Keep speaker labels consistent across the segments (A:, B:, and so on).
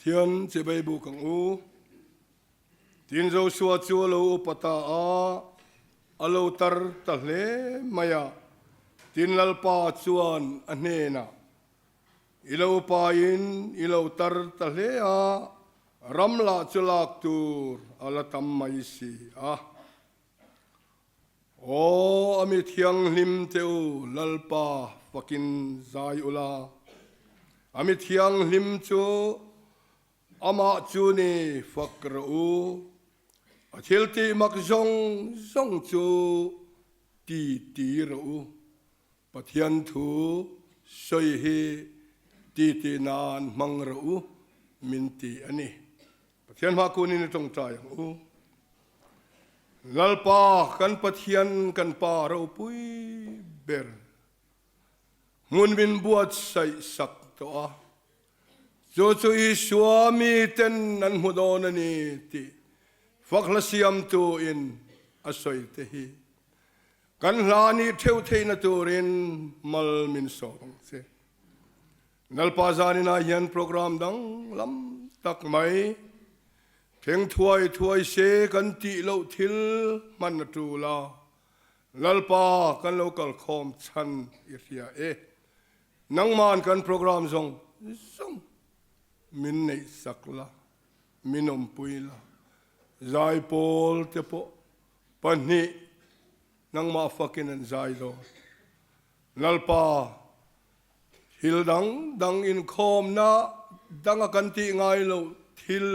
A: Thiên chỉ bay bu cẳng u tin dâu xua chua lâu pata a lâu tar ta le maya tin lalpa chuan anena ilau pa in ilau tar ta le a ramla chulak tur alatam mai si a o amit hiang lim teu lalpa fakin zai ula amit hiang lim chu ama chu ni fakru athil ti mak zong zong chu ti ru pathian thu soi hi ti nan mang ru min ti ani pathian ma ku ni tong trai u lalpa kan pathian kan pa ro pui ber mun bin buat sai sak to a cho chu i swami ten nan hudon ani ti fakla siam tu in asoi te hi kan lani theu theina turin mal min song se nalpa zani na yan program dang lam tak mai theng thuai se kan ti lo thil man tu la lalpa kan local khom chan iria e nang man kan program zong min nei sakla minom puila zai pol te po pani nang ma fakin an zai do lalpa hil dang in khom na dang kan ti ngai lo thil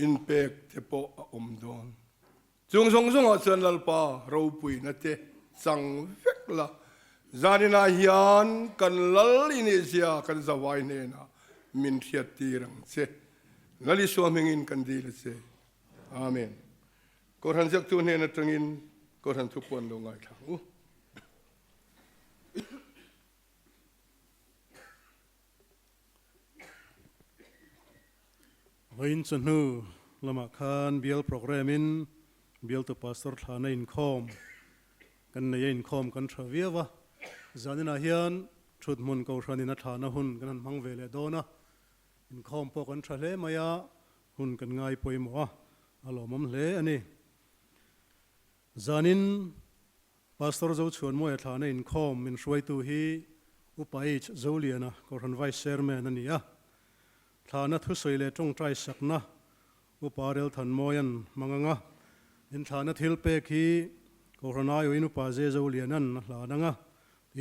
A: in pek te po om don chung song a chan lalpa ro pui na te sang vek la zanina hian kan lal inisia kan zawai ne na min thiat tirang se lali swamingin kan dil se amen koran jak tu ne na tangin koran thu pon lo ngai thang u
B: vain chanu lama khan bial program in bial to pastor thana in khom kan nei in khom kan thawiawa zanina hian thut mun ko thanina thana hun kan mang vele dona in khom po kan thale maya hun kan ngai poimo alomam hle ani zanin pastor zo chuan mo thana in khom min shwai tu hi upai zoliana ko ran vice chairman ania thana thu soile tong trai sakna uparel than moyan manganga in thana thil pe khi ko rana yo inu pa je zolianan la nanga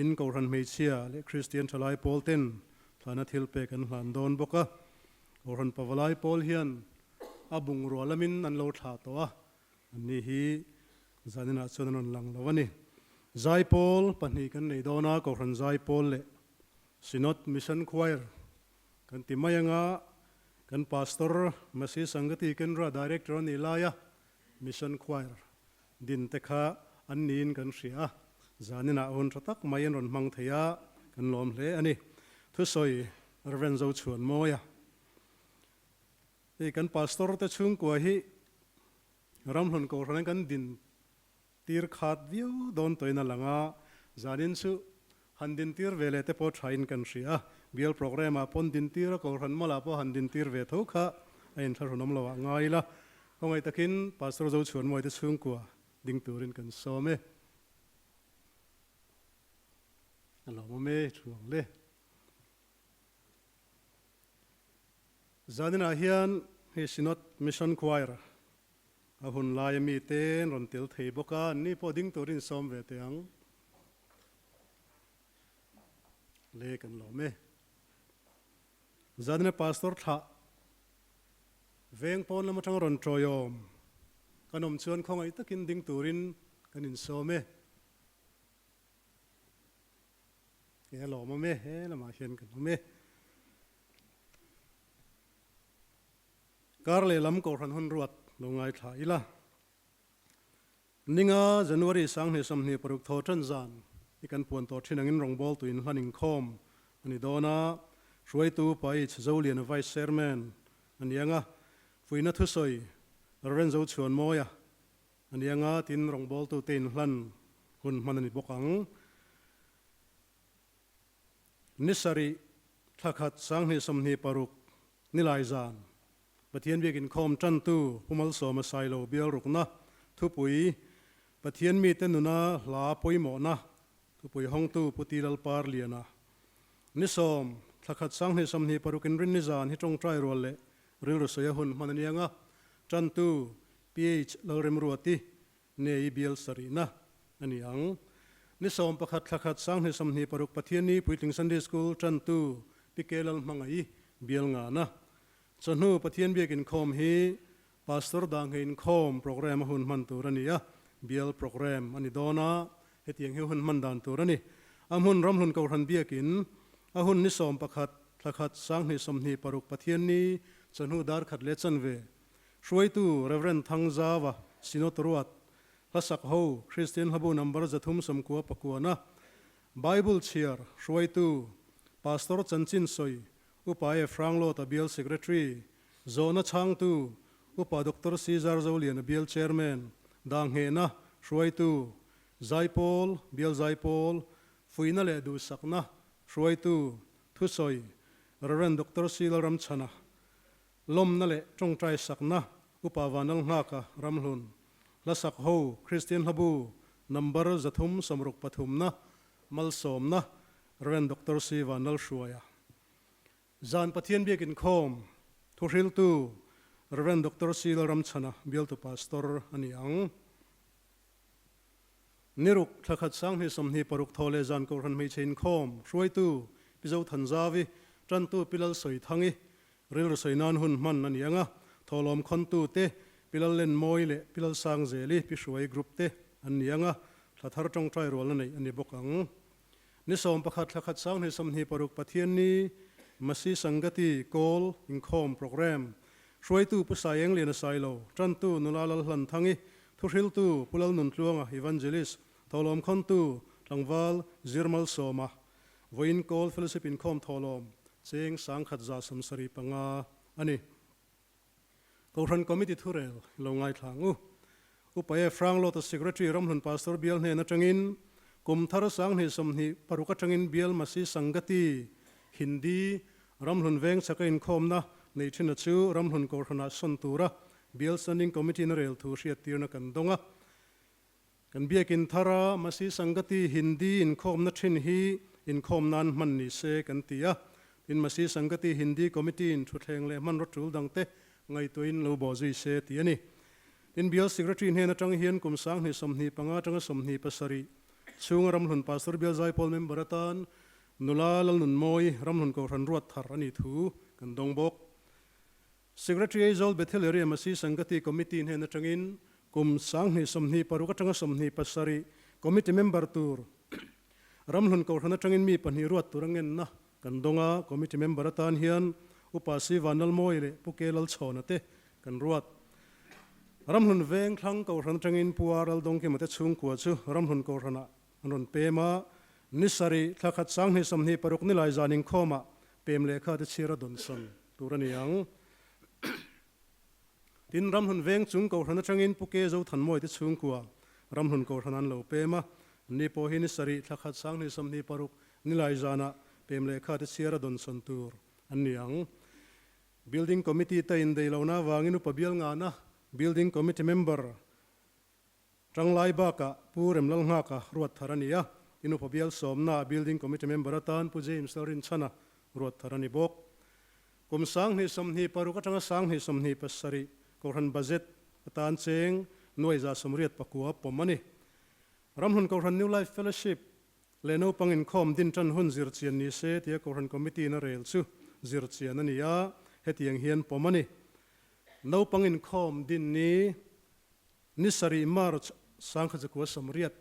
B: in ko ran meichia le christian thalai polten thana thil pe kan hlan don boka ko ran pawalai pol hian abung rolamin an lo tha to a ani hi zanina chunan lang lawani zai pol pani kan nei dona ko ran zai pol le sinot mission choir kan timayanga kan pastor masi sangati kan ra director ni laya mission choir din tekha annin kan ria zanina on tatak mayen ron mang thaya kan lom hle ani thu soi reverend zo chuan moya e kan pastor te chung ko hi ramhlon ko ran kan din tir khat view don toina langa zanin chu handin tir vele te po thain kan ria bial program a pon din tir ko ran mala po handin tir ve tho kha ain tharunom lawa ngaila kongai takin pastor zo chuan moi te chung ko ding turin kan some alo me chuang le zanina hian he sinot mission choir a hun lai mi ten ron tel thei boka ni po ding turin som ve teang le kan lo me zanina pastor tha veng pon lama tang ron troyom kanom chuan khongai takin ding turin kanin some ke lo ma me he lama hian kan me karle lam ko ran hun ruat longai tha ila ninga january sang ne sam ne paruk tho than zan ikan puan to thinangin rongbol tu in haning khom ani dona shwai tu pai chzolian vice chairman anianga fuina thu soi ren zo chuan moya anianga tin rongbol tu ten hlan hun manani bokang nisari thakhat sang ne sam ne paruk nilai zan pathian biakin khom tan tu pumal so ma sailo bial rukna thupui pathian mi te nuna la poimo na thupui hong tu putilal par liana nisom thakhat sang ni samni parukin rin ni zan hi tong trai rol le ril ro soya hun mananianga tan tu ph lorem ruati nei bial sarina aniang nisom pakhat thakhat sang ni samni paruk pathian ni puiting Sunday school tan tu pikelal mangai bial nga na chanu pathian biakin khom hi pastor dang hin khom program hun man turania bial program ani dona hetiang hi hun man dan turani amun ramhun ko ran biakin ahun ni som pakhat thakhat sang ni somni paruk pathian ni chanu dar khat le chanve shoi tu reverend thangzawa sinotoruat lasak ho Christian habu number zathum samkua pakuana Bible cheer shoi tu pastor chanchin soi upaye franglo ta bial secretary zona chang tu upa dr Caesar Zolian bial chairman dang he na shoi tu zaipol bial zaipol fuina le du sakna shoi tu thusoi reverend dr Silaram chana lom na le tong trai sakna upa wanal ngaka ramhlun lasak ho Christian habu number zathum samruk pathum na malsom na reverend dr Sivanal shuaya zan pathian biakin khom thuril tu reverend dr Silaram chana bial tu pastor aniang niruk thakhat sang hi somni paruk thole zan ko ran mei chen khom shoi tu pizo thanzawi tran tu pilal soi thangi ril soi nan hun man anianga tholom khon tu te pilal len moi le pilal sang zeli pi shuai group te anianga thathar tong trai rol nei ani bokang ni som pakhat thakhat sang hi somni paruk pathian ni masi sangati call in khom program shoi tu pusayeng le na sailo tran tu nulalal hlan thangi thuril tu pulal nun tluanga evangelist tholom khon tu tlangwal zirmal soma voin call fellowship in khom tholom cheng sang khat za samsari panga ani koran committee thurel longai thlangu upaye franglo to secretary ramhlun pastor bial ne na tangin kum thar sang ne somni paruka tangin bial masi sangati hindi ramhlun veng chakain khomna nei thina chu ramhlun korhana sontura bial standing committee na rel thu hriat tirna kan donga kan biakin thara masi sangati hindi in khomna thin hi in khom nan man ni se kan tia in masi sangati hindi committee in thuthleng le man rotul dangte ngai toin lo bo zui se tiani in bial secretary in hena tang hian kum sang ni somni panga tanga somni pasari chung ramhlun pastor bial zai pol member atan nulal nun moi ramhlun ko ran ruat thar ani thu kan dongbok secretary zol betheleri masi sangati committee in hena tangin kum sang ni somni paruka tanga somni pasari committee member tur ramhlun ko ran tangin mi pani ruat turangen na kan donga committee member atan hian upasi vanal moile pukelal chhonate kan ruat ramhlun veng thlang ko ran tangin puaral dongke mate chung kwa chu ramhlun ko rana anon pema nisari thakhat sang ni somni paruk ni lai zaning khoma pem lekha te chira donson turaniang tin ramhlun veng chung ko ran tangin puke zo thanmoi te chung kwa ramhlun ko ranan lo pema ni po hin sari thakhat sang ni somni paruk ni lai zana pem lekha te chira donson tur aniang building committee ta in deilona wanginu pabial nga na building committee member tranglai baka purem lalnga ka ruat tharania inu pabial somna building committee member atan pu James Lorin chana ruat tharani bok kum sang ni somni paruka tanga sang ni somni pasari koran budget atan cheng noiza somriat pakua pomani ramhun koran new life fellowship leno pangin khom din tan hun zirchian ni se tia koran committee na rel chu zirchian ania hetiang hian pomani no pangin khom din ni nisari march sangkha jakwa somriat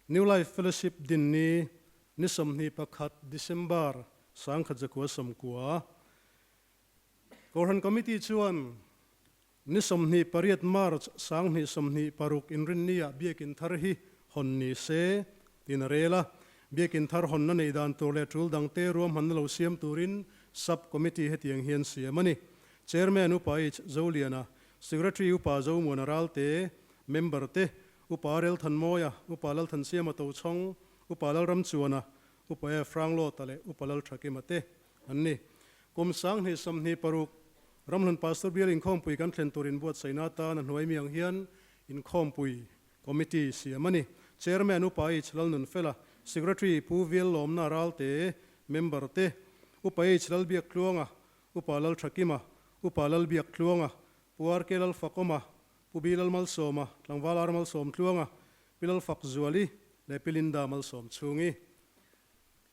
B: new life fellowship din ni nisomni pakhat December sangkha jakwa somkua koran committee chuan nisomni pariat march sangni somni paruk inrin nia biakin tharhi honni se tinarela biakin thar honna nei dan tole tul dangte rom hanlo siam turin sub committee hetiang hian siamani chairman upai zoliana secretary upa zo monaral te member te uparel thanmoya upalal thansiama to chong upalal ram chuana upaya franglo tale upalal thakimate anni กรมสังให้สมนิปรุกรำหนุนปาสเตอร์เบียร์อินคอมปุยกันเทรนตูรินบวชไซนาตานันหน่วยเมียงเฮียนอินคอมปุยคอมมิตี้เสียมันนี่เชอร์แมนอุปายฉลนุนเฟล่าเซกเรตรีผู้วิลลอมนารัลเตเมมเบอร์เตอุปายฉลเบียกลวงอ่ะอุปาลลชักิมาอุปาลลเบียกลวงอ่ะปูอาร์เคลลฟักมาปูบิลลมัลโซมาหลังวาลาร์มัลโซมลวงอ่ะบิลลฟักจวลีและปิลินดามัลโซมชุงี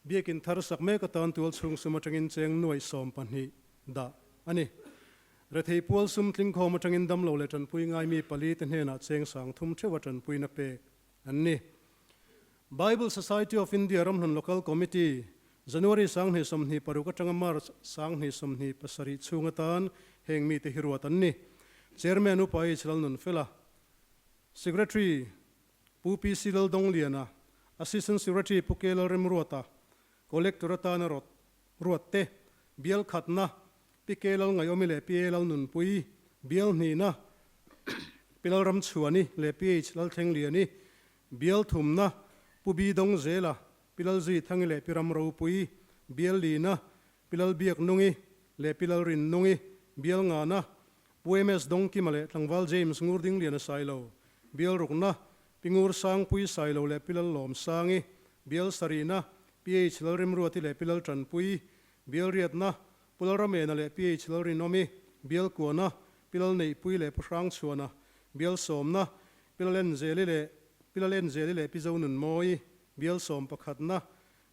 B: เบียกินทาร์สักเมกตันตัวชุงสมัจังอินเจงหน่วยโซมปันฮีดาอันนี้รัฐพลสุมทิงคอมาจังอินดำโลเลจันปุยง่ายมีปลีตันเฮน่ะเจงสังทุ่มเชวัจันปุยนับเปกอันนี้ Bible Society of India รำหนุน local committee January สังเหสมนีปรุกจังมาร์สังเหสมนีปัสริชุงตันแห่งมีเตหิรวตันนี้ Chairman อุปายฉลนุนเฟล่า Secretary ปูปีซิลดงเลียนะ Assistant Secretary ปุเกลเรมรัวตา Collector ตานรถรัวเตเบียลขัดนะปิเกลไงอมิเลปีเอลนุนปุยเบียลนี่นะปิลรำชวนี่เลปีเอชลเทงเลียนี่เบียลถุมนะปูบีดงเจล่ะปิลจีทั้งเลปิรำรูปุยเบียลลีนะปิลเบียกนุงิเลปิลรินนุงิเบียลงานะปูเอเมสดงกิมาเลทั้งวัลเจมส์งูดิงเลียนไซโลเบียลรุกนะปิงูร์สังปุยไซโลเลปิลลอมสังเบียลสรีนะปีเอชลริมรัวที่เลปิลจันปุยเบียลเรียดนะปุลรเมนเลปีเอชลรินอมีเบียลกัวนะปิลในปุยเลพรังชัวนะเบียลสมนะปิลเลนเจลิเลปิจานุนมอยเบียลสมประคัดนะ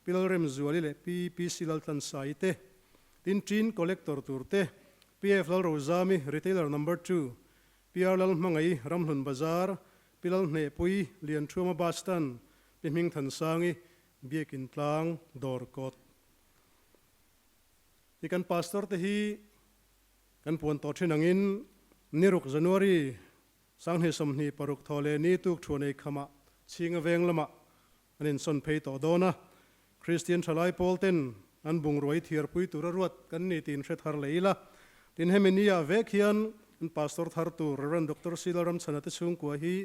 B: ปิลเรมจัวลิเลปีซิลตันไซเตตินจีนคอลเลกเตอร์ตูร์เตปีเอฟลโรซามิรีเทลเลอร์นัมเบอร์2ปีอาร์ลมังไงรำหนุนบาซาร์ปิลเนปุยเลียนทัวมาบาสตันปิมิงทันสังเบียกินตลางดอร์กอตที่กันพาสตอร์ที่ฮีกันปวนต่อเช่นนั้นนิรุกจันวารีสังเหสมนีปรุกทอเลนีตุกชวนในขมาชิงเวงละมะอันนี้ส่วนเพย์ต่อโดนะคริสเตียนชลายโพลเทนอันบุงรวยเทียร์ปุยตุระรวดกันนี่ตินเชตฮาร์เลยละตินเฮมินียเวกฮิอันอันพาสตอร์ทาร์ตูเรรันด็อกเตอร์ซิลารัมสนัตชุงกัวฮี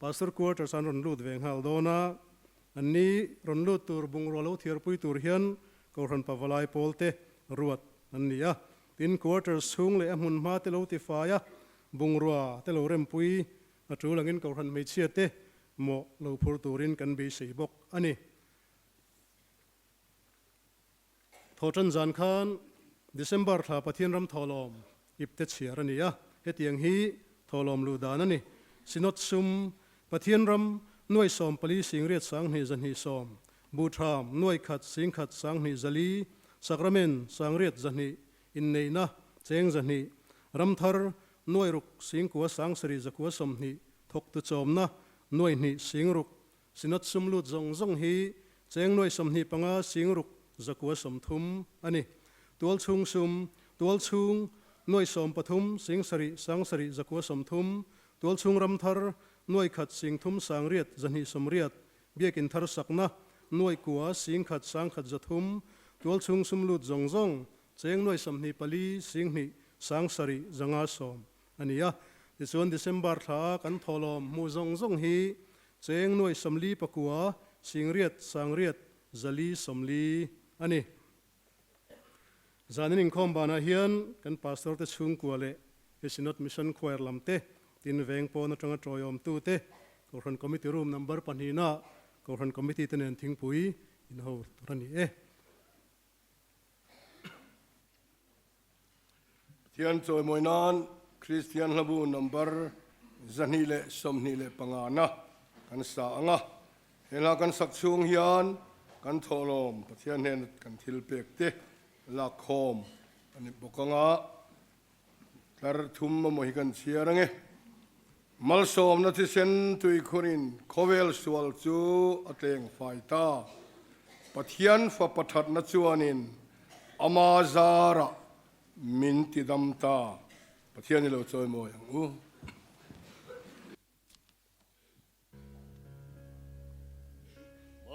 B: พาสตอร์ควอเตอร์สันรอนลูดเวงฮัลโดนะอันนี้รอนลูดตูร์บุงรวยเทียร์ปุยตุรฮิอันก็รันปาวลายโพลเตรวดอันนี้อ่ะตินควอเตอร์ซุงเลยมุนมาเตลูติฟายะบุงรัวเตลูเรมปุยอัตรูหลังอินก็รันไม่เชียเตโมลูพูร์ตูรินกันบีสีบกอันนี้ทอจันจันขันDecember ท่าปะเทียนรำทอลอมอิบเตเชียรันนี้อ่ะเฮตียงฮีทอลอมลูดานันนี่สินอดซุมปะเทียนรำหน่วยสอมปลีสิงเรียดสังหิจันหิสอมบูทรามหน่วยขัดสิงขัดสังหิจัลีสักรเมนสังเรียดจันหิอินเนนะเจงจันหิรำทาร์หน่วยรุกสิงกัวสังสรีจักวัวสมหิทกตุจอมนะหน่วยหิสิงรุกสินอดซุมลูดจงหิเจงหน่วยสมหิปังอาสิงรุกจักวัวสมทุมอันนี้ตัวชุงซุมตัวชุงหน่วยสมปทุมสิงสริสังสริจักวัวสมทุมตัวชุงรำทาร์หน่วยขัดสิงทุมสังเรียดจันหิสมเรียดเบียกินทาร์สักนะหน่วยกัวสิงขัดสังขัดจัทุมตัวชุงซุมลูดจงเจงหน่วยสมหิปลีสิงหิสังสริจังอาสมอันนี้อ่ะที่ส่วน December ท่ากันทอลอมมูจงฮีเจงหน่วยสมลีปะกัวสิงเรียดสังเรียดจัลีสมลีอันนี้จานินคอมบานาเฮียนกันพาสตอร์เตชุงกัวเลเอชินอตมิชชั่นควายลำเตตินเวงปอนจังกะทรอยอมตูเตก็รันคอมมิตี้รูมนัมเบอร์ปันฮีน่าก็รันคอมมิตี้เตนทิ้งปุยอินโฮตุรันนี่
A: เทียนจอยมวยนานคริสเตียนลบูนัมเบอร์จันฮิเลสมฮิเลปังอานะกันสาองะเฮลากันสักช่วงฮิอันกันทอลอมเทียนเฮนกันทิลเปกเตลักโฮมอันนี้บอกงะทาร์ทุมมาโมหิกันเชียร์ไงมัลโซมนัทิเซนตุยคุรินโคเวลสวลจูอัตเลงไฟตาปะเทียนฟะปะทัดนัจวานินอามาซาระมินติดัมตาปะเทียนนี่เราจอยโมยัง
C: ม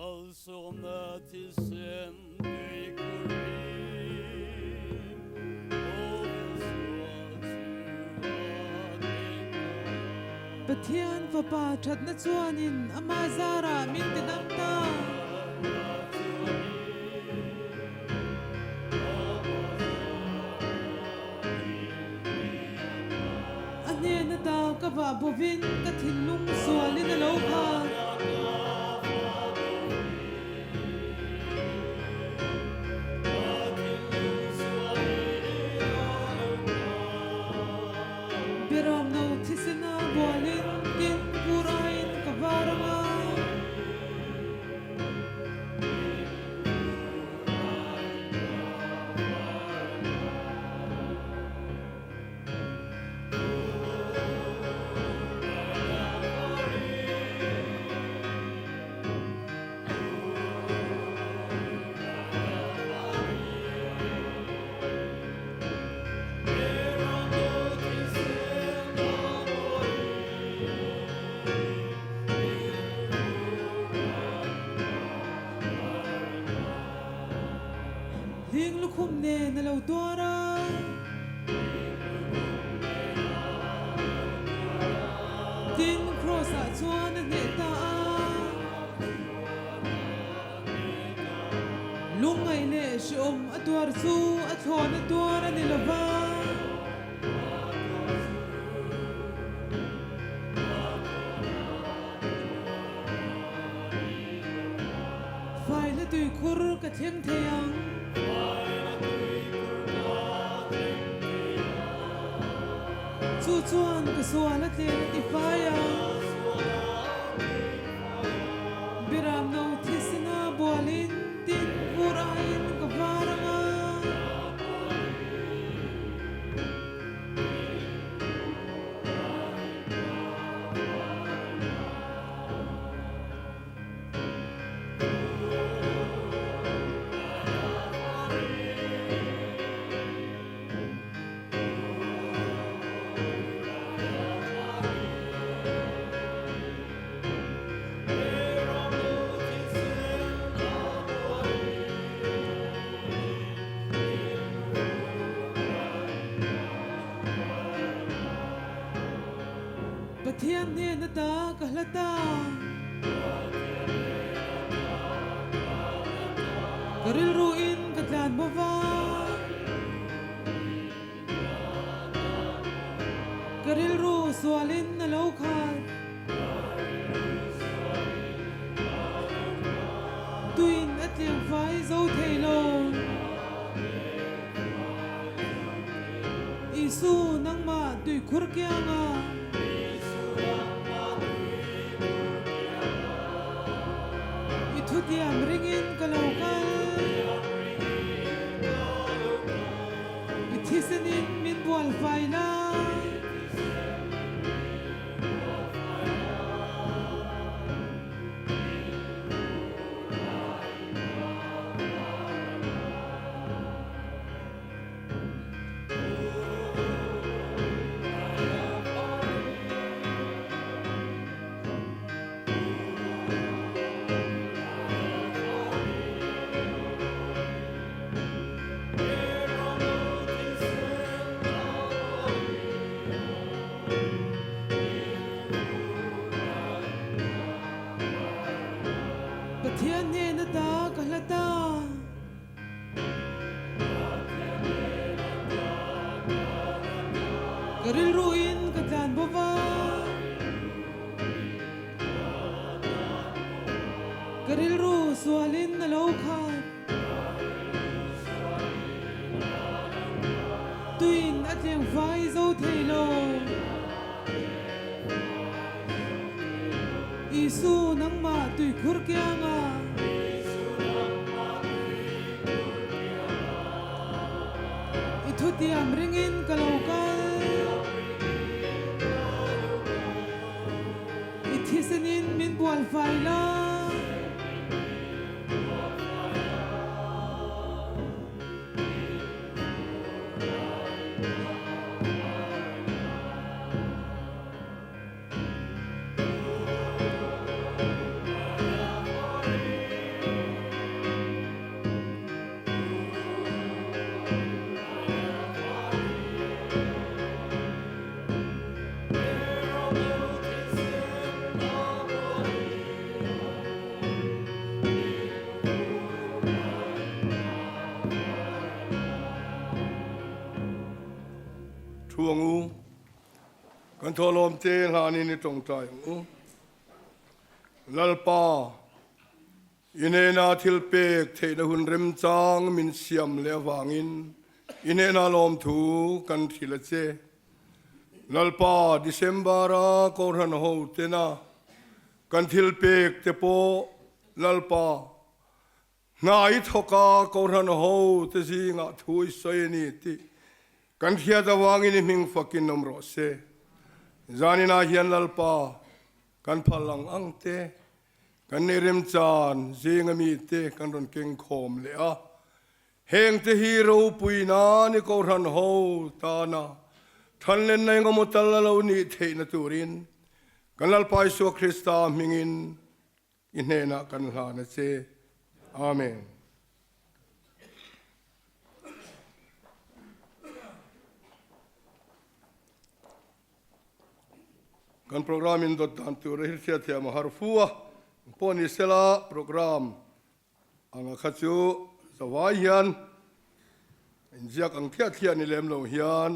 C: ัลโซมนัทิเซนตุยคุริน
D: ปะเทียนฟะปาชัดนัจวานินอามาซาระมินติดัมตา ne na ta ka va bovin ka thin lung sualin a lo kha biram no thisina bualin tin purain ka varanga ling lukhum ne na lo tuara tin cross a chuan a ne ta lungai le shom a tuar chu a thon a tuar ani lova fai la tui khur ka theng theyang chu chuan ka sual a tle ti faya biram no thisna bualin tin purain ka varanga pathian ne na ta ka hlata karil ruin ka tlan bova karil ru sualin na lo khat tuin atliang fai zo theilo isu nang ma tui khur kyanga Diam ringin kalokal ithisenin min bual faila pathian ne na ta ka hlata karil ruin ka tlan bova karil ru sualin na lo khat tuin atliang fai zo theilo isu nang ma tui khur kyanga ithuti am ringin kalokal ithisenin min bual faila
A: Thuangu kan tholom te hlani ni tong tai u lalpa inena thilpek theina hun rem chang min siam le wangin inena lom thu kan thila che lalpa Decembera korhan ho tena kan thilpek te po lalpa ngai thoka korhan ho te zinga thui soi ni ti kan thia da wangin hing fakin nomro se zanina hian lalpa kan phalang angte kan nerim chan zingami te kan ron keng khom le a heng te hero puina ni korhan ho ta na than len nei ngomotal lo ni theina turin kan lalpa Isu Krista mingin inena kan hlana che amen. Kan program in dot dan tu rehirsia thia ma harfua poni sela program anga khachu zawaian injiak ang thia thia ni lem lo hian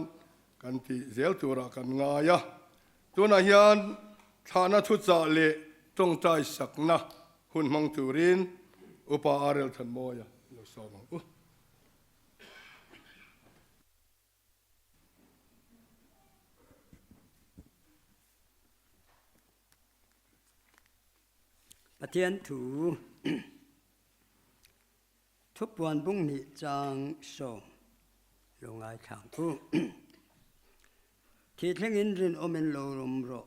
A: kan ti zel tura kan ngaya tuna hian thana thu cha le tong tai sakna hun mang turin upa arel than moya lo sawang u
E: Pathian thủ thúc buồn bung nị trang sổ lô ngài kháng u thì thằng in rin ôm in lô rôm rộ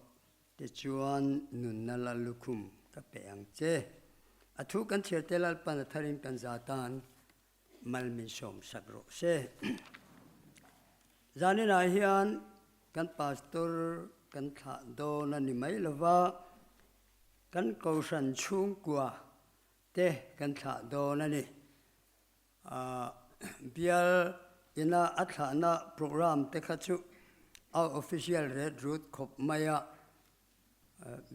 E: để chuan nun na la lukum ka peang che a thu kan thir telal pan tharin kan zatan mal min som sakro se zanina hian kan pastor kan tha do na ni mai lova kan cầu sanh chung qua te kan thả do na ni bial ina athana program te khachu our official red route khop maya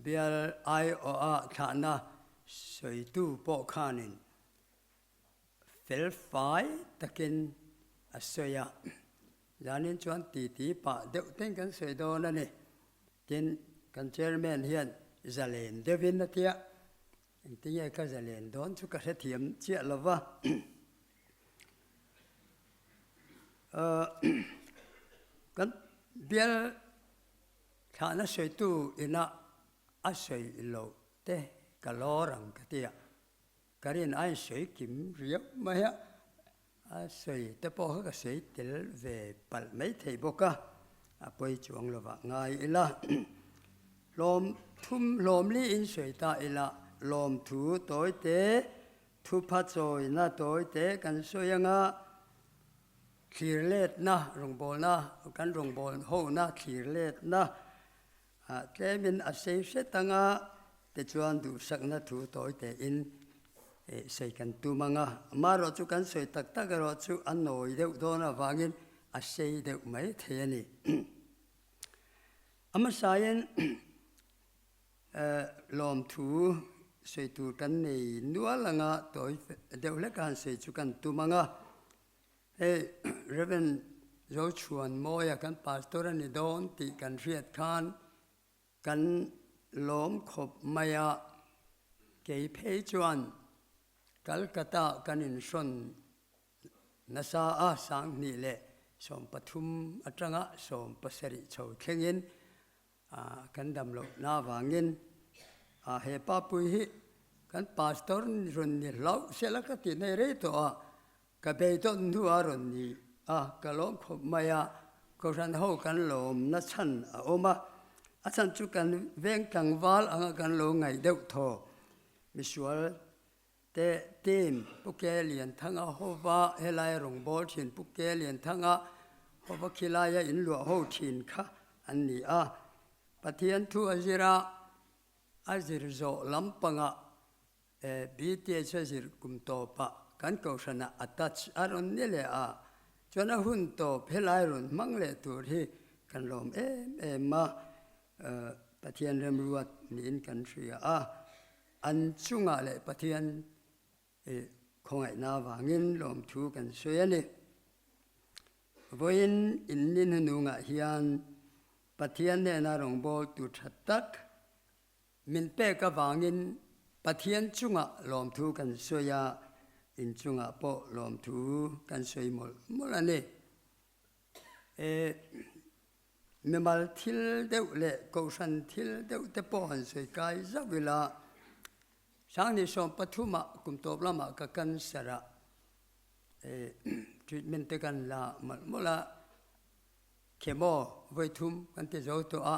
E: bial I o a thana soi tu po khanin fel fai takin asoya janin chuan ti pa deuh ten kan soi do na ni tin kan chairman hian zalen devin na tia intiya ka zalen don chu ka se thiam chia lova kan bial thana soi tu ina a soi lo te ka lorang ka tia karin ai soi kim riap ma ya a soi te po ka soi tel ve pal mai thei boka a poi chuang lova ngai ila lom thum lom li in soi ta ila lom thu toi te thu pha choi na toi te kan soyanga thirlet na rongbol na kan rongbol ho na thirlet na te min a sei se tanga te chuan du sak na thu toi te in sei kan tu manga maro chu kan soi tak tak ro chu an noi deuh do na wangin a sei deuh mai the ani ama sayen lom thu soi tu kan nei nualanga toi deuh le kan sei chu kan tu manga Reverend zo chuan moya kan pastor ani don ti kan riat khan kan lom khop maya kei phei chuan Calcutta kan in son nasa a sang ni le som pathum atanga som pasari chho thlengin kan damlo na wangin he pa pui hi kan pastor run ni lau selaka ti nei re to ka be ton nu aron ni ka lom khop maya ko ran ho kan lom na chan oma a chan chu kan veng tang wal anga kan lo ngai deuh tho visual te team pukelian thanga hova helai rong bol thin pukelian thanga hova khilaya in lu ho thin kha anni pathian thu azira azir zo lampanga bte chazir kumto pa kan ko sana attach aron nele chona hun to phelai ron mangle tur hi kan lom ma pathian rem ruat ni in kan thria an chunga le pathian khongai na wangin lom thu kan soyani voin in nin nu nga hian ปะเทียนเนี่ยนะรงโบตุชัดตักมินเป้กะวางินปะเทียนจุงะลอมทูกันสวยาอินจุงะโปลอมทูกันสวยมลอันนี้เมื่อมาทิลเดวเล่กูสันทิลเดวเตปหันสวยกายจักเวลาช่างนิสมปฐุมะกุมโตบละมะกะกันสระทรีทเมนต์กันละมละเคมอไว้ทุ่มกันที่จะตัว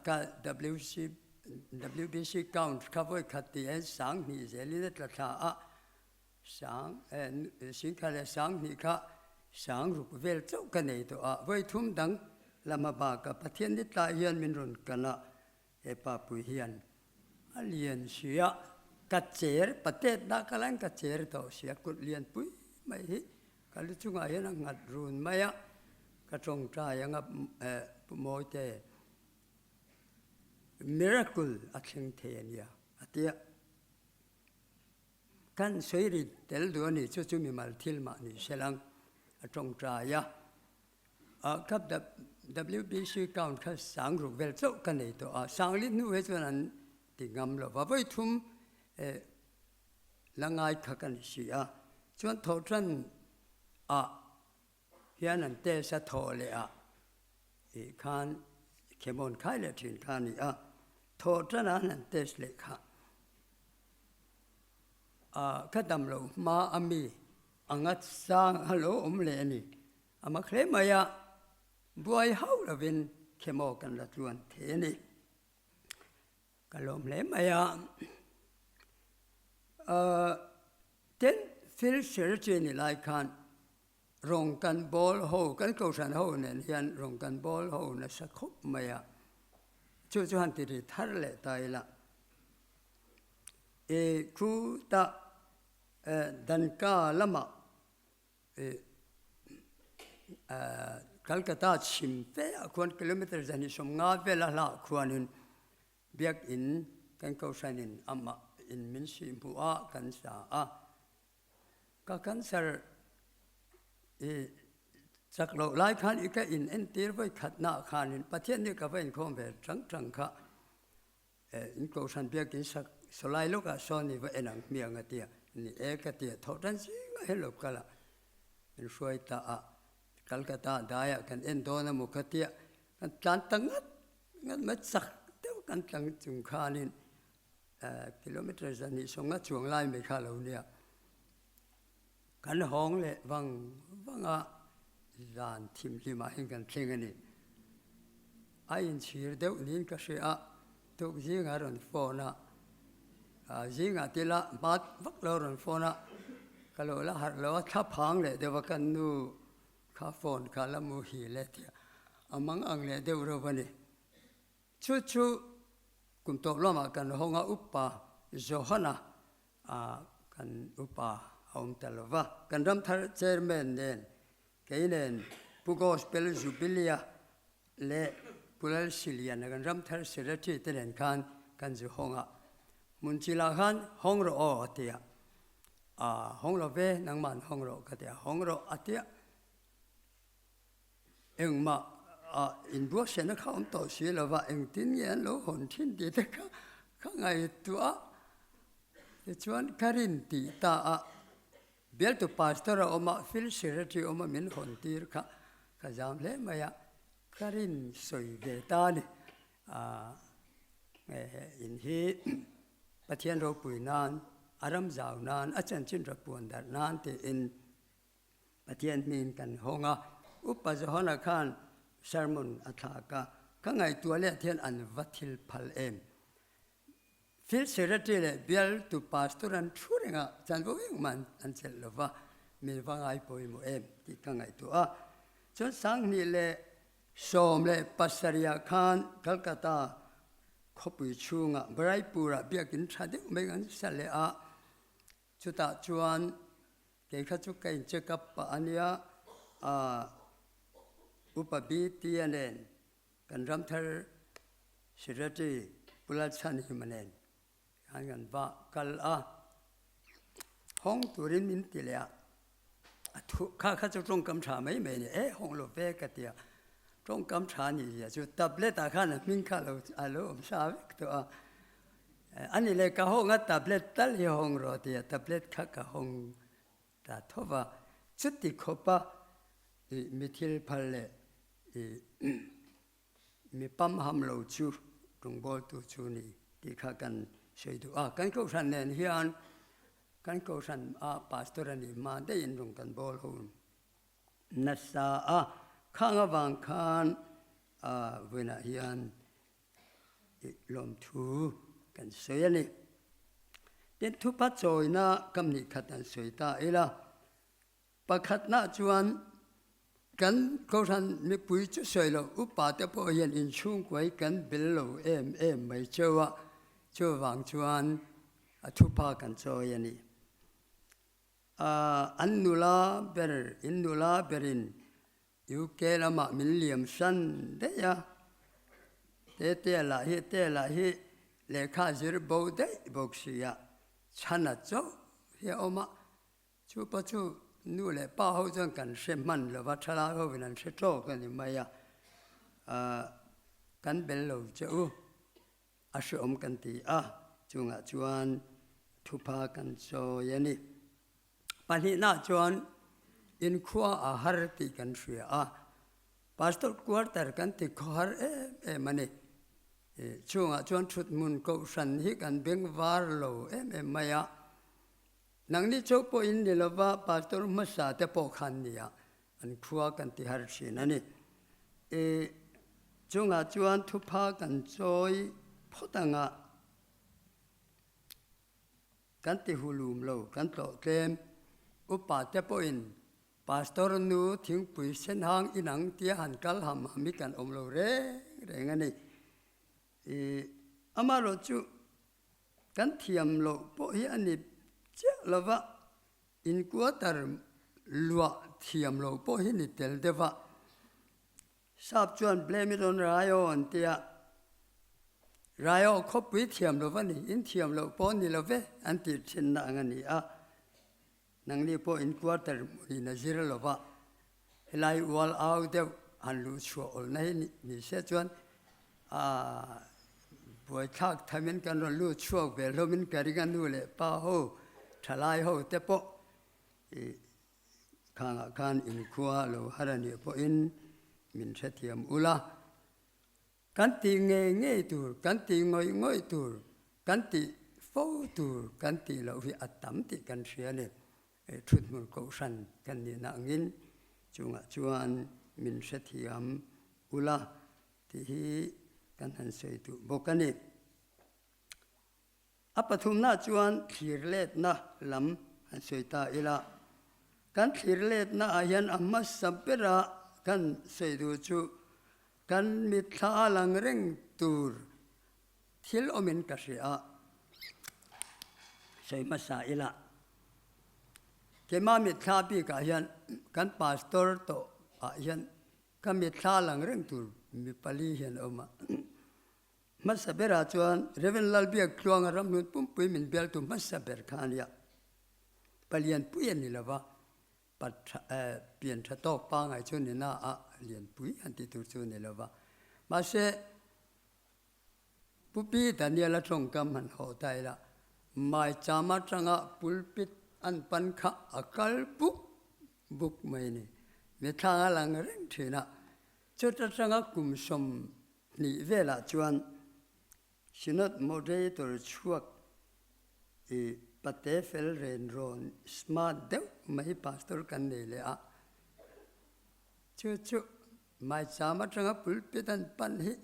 E: ก็ WBC count ข้าไว้ขัดที่สังนี่เจลินัทละข้าสังสิงคาเลสังนี่ข้าสังรุกเวลเจ้ากันนี่ตัวไว้ทุ่มดังละมาบากกับประเทศนิตาเฮียนมินรุนกันละปาปุเฮียนเลียนเสียกัดเจอประเทศนักการกัดเจอตัวเสียกุดเลียนปุยไม่ฮิกัลจุงอายันงัดรุนไม่อะกระจงใจยังกับโมเตมิราคุลอักษรเทียนยาอัตยากันสวยริดเตลตัวนี้จู่ๆมีมาทิลมานี่เสลังจงใจยากับ WBC ก่อนเขาสังรูปเวลเจ้ากันนี่ตัวสังลินูเวจนั้นติงามแล้วว่าไว้ทุ่มละง่ายขักันสิจนทอจันเฮียนันเตสะทอเลยอีกขันเขมอนไข่เลยทิ้งขันนี่ทอจันนันเตสเลยค่ะข้าดำเรามาอามีงัดสร้างฮัลโหลเลนี่มาเคลมายาบัวเฮาละวินเขมอกันละจวนเทนี่กันลมเลมายาเต้นฟิลเชอร์เจนี่ไลคันรงกันบอลโฮกันเกาสันโฮเนี่ยยันรงกันบอลโฮนะสักคบมายาจู่ๆหันติดทัดเลยตายละคูตาดันกาละมะคัลกัตตาชิมเฟะควรกิโลเมตรจะนิสมงาเวลาละควรเบียกอินกันเกาสันอินอามาอินมินชิมบัวกันสาก็กันสร์จักรหลายขันอีกอินเอ็นตีร์ไว้ขัดหน้าขันประเทศนี้ก็เป็นของแบบจังค่ะอินเกาสันเบียกินสักสลายลูกอ่ะสอนนี่ว่าเอ็นังเมียงเตียนี่กเตียทอดันสิงเฮลูกกันละเป็นช่วยตาคัลกัตตาได้กันเอ็นโดนมุขเตียกันจันตั้งงัดมาสักเท่ากันจังจุงขานินกิโลเมตรจะนี่ส่งงัดช่วงไล่ไม่ขาดเราเนี่ยกันห้องเลยวังลานทิมที่มาเห็นกันเชิงนี่ไอ้ยินชีร์เดี๋ยวนี้ก็เสียทุกสิ่งอารมณ์โฟนะสิ่งที่ละบัดวักเราอารมณ์โฟนะก็เราละหัดเราทับพังเลยเดี๋ยวกันนู่ข้าโฟนข้าละมูฮีเลยที่มังอังเลยเดี๋ยวเราวันนี้ชูกุมตัวเรามากันห้องอุปาโจฮนะกันอุปาเอาตลอดว่ากันรำทาร์เชอร์แมนเดนเกย์เดนผู้ก่อสเปลจูบิลียาเล่ผู้เล่นซิลียนกันรำทาร์เสด็จที่เดินกันจูห้องมุนจิลาขันห้องรออัตยาห้องรอเวนังมันห้องรอกัตยาห้องรออัตยาเอ็งมาอินบัวเชนเขาต่อสีแล้วว่าเอ็งทิ้งยันโลหนทิ้งดีแต่ข้างไงตัวชวนคารินตีตาเบลตุพาสตอร์ออกมาฟิลเชอร์ที่ออกมามินหนตีร์ข้าจำเลยมาyaคารินสวยเดตานี่อินฮีประเทศเราปุยนานอารมณ์ยาวนานอาจารย์จินรปวนดานานที่อินประเทศมีกันห้องอุปจารย์ขันสารมุนอัฐากะข้างไงตัวเลี้ยเทียนอันวัติลพัลเอ็มฟิลเซอร์ที่เลยเบลตุพาสตอรันชูริงจันทบุรีมันอันเสร็จแล้วว่ามีว่าไงป่วยโมเอ็มที่ข้างไงตัวจนสังนี่เลยสมเลยปัสสริยาขันคัลกัตตาขบุยชูงบรายปูระเบียกินชาดิไม่กันเสร็จเลยจุดตาจวนเกี่ยวกับจุดเกี่ยวกับปานยาอุปบิตียนเองกันรำทาร์เสด็จปุรัชนิมันเองอันกันว่ากัลห้องตัวริมินติเลยข้าจะตรงคำถามไม่เนี่ยห้องโลเวกเตีย trong cam trà này chú tablet à khăn mình khá lâu alo sao vậy anh ấy lấy cái hông á tablet tal hi hông rồi thì tablet khác cái hông ta thôi và chút thì khó ba methyl pale mi pam ham lâu chú trong bol tu chú này thì khác cần xây du cái câu sản này hiền cái câu sản pastor này mà để in trong cần bol hồn nasa khang vang khan với na hiền lom thu kan soya ni den thu pat choi na kam ni khatan soi ta ela pakhat na chuan kan ko ran mi pui chu soi lo upa te po hian in chung kwai kan bil lo em mai chewa chu wang chuan thu pa kan choi ani annula ber innula berin UK lama min liam san de ya te la hi le kha zir bo de boksia chana cho hi oma chu pa chu nu le pa ho jang kan se man lo wa thala ho vinan se to kan ni maya kan bel lo chu ashom kan ti chunga chuan thupa kan so yani pani na chuan in khua har ti kan ria pastor quarter kan ti khar mane chunga chuan thut mun ko san hi kan beng var lo maya nang ni chok po in ni lova pastor masa te po khan nia an khua kan ti har sin ani chunga chuan thupa kan choi photanga kan ti hulum lo kan to tlem upa te po in pastor nu thing pui sen hang inang tia han kal ham mi kan om lo re ngani amaro chu kan thiam lo po hi ani che lova in quarter lua thiam lo po hi ni tel deva sap chuan blame it on rayo an tia rayo khop pui thiam lo vani in thiam lo po ni lo ve an ti chin na ngani nang li po in quarter ni na zira lo va helai wal out de han lu chu ol nai ni se chuan boy thak thamin kan lu chu ve lo min karigan nu le pa ho thalai ho te po khan in khua lo harani po in min sethiam ula kan ti nge tur kan ti ngoi tur kan ti fo tur kan ti lo vi atam ti kan sia ne thut mun ko san kan ni na ngin chunga chuan min sethiam ula ti hi kan han sei tu bokani apathum na chuan thirlet na lam han sei ta ila kan thirlet na ayan amma sampera kan sei du chu kan mi tha lang reng tur thil omin ka sia sei masa ila kema mi tha pi ka hian kan pastor to hian kan mi tha lang reng tur mi pali hian oma masabera chuan reven lalbia kluang ram nun pum pui min bel tu masaber khania palian puyen ni lawa pat pian tha to pa ngai chu ni na lian pui an ti tu chu ni lawa ma se pupi daniela thong kam han ho tai la mai chama tanga pulpit an pan kha akal buk mai ni me tha lang reng thina chota tanga kum som ni vela chuan sinot moderator chuak pate fel ren ron smart deu mai pastor kan ne le chu mai chama tanga pulpit an pan hi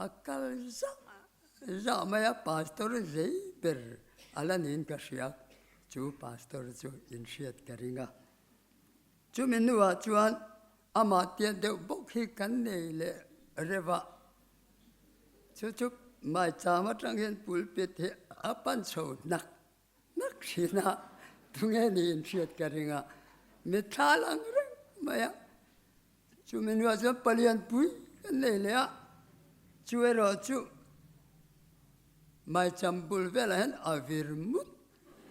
E: akal za maya pastor zai ber alanin ka siak chu pastor chu in siat karinga chu menua chuan ama tian deu bok hi kan nei le rewa chu mai chama tang hian pulpit he apan chho nak sina tunge ni in siat karinga me thalang reng maya chu menua chu palian pui kan nei le chu ero chu mai chambul vela hen avir mun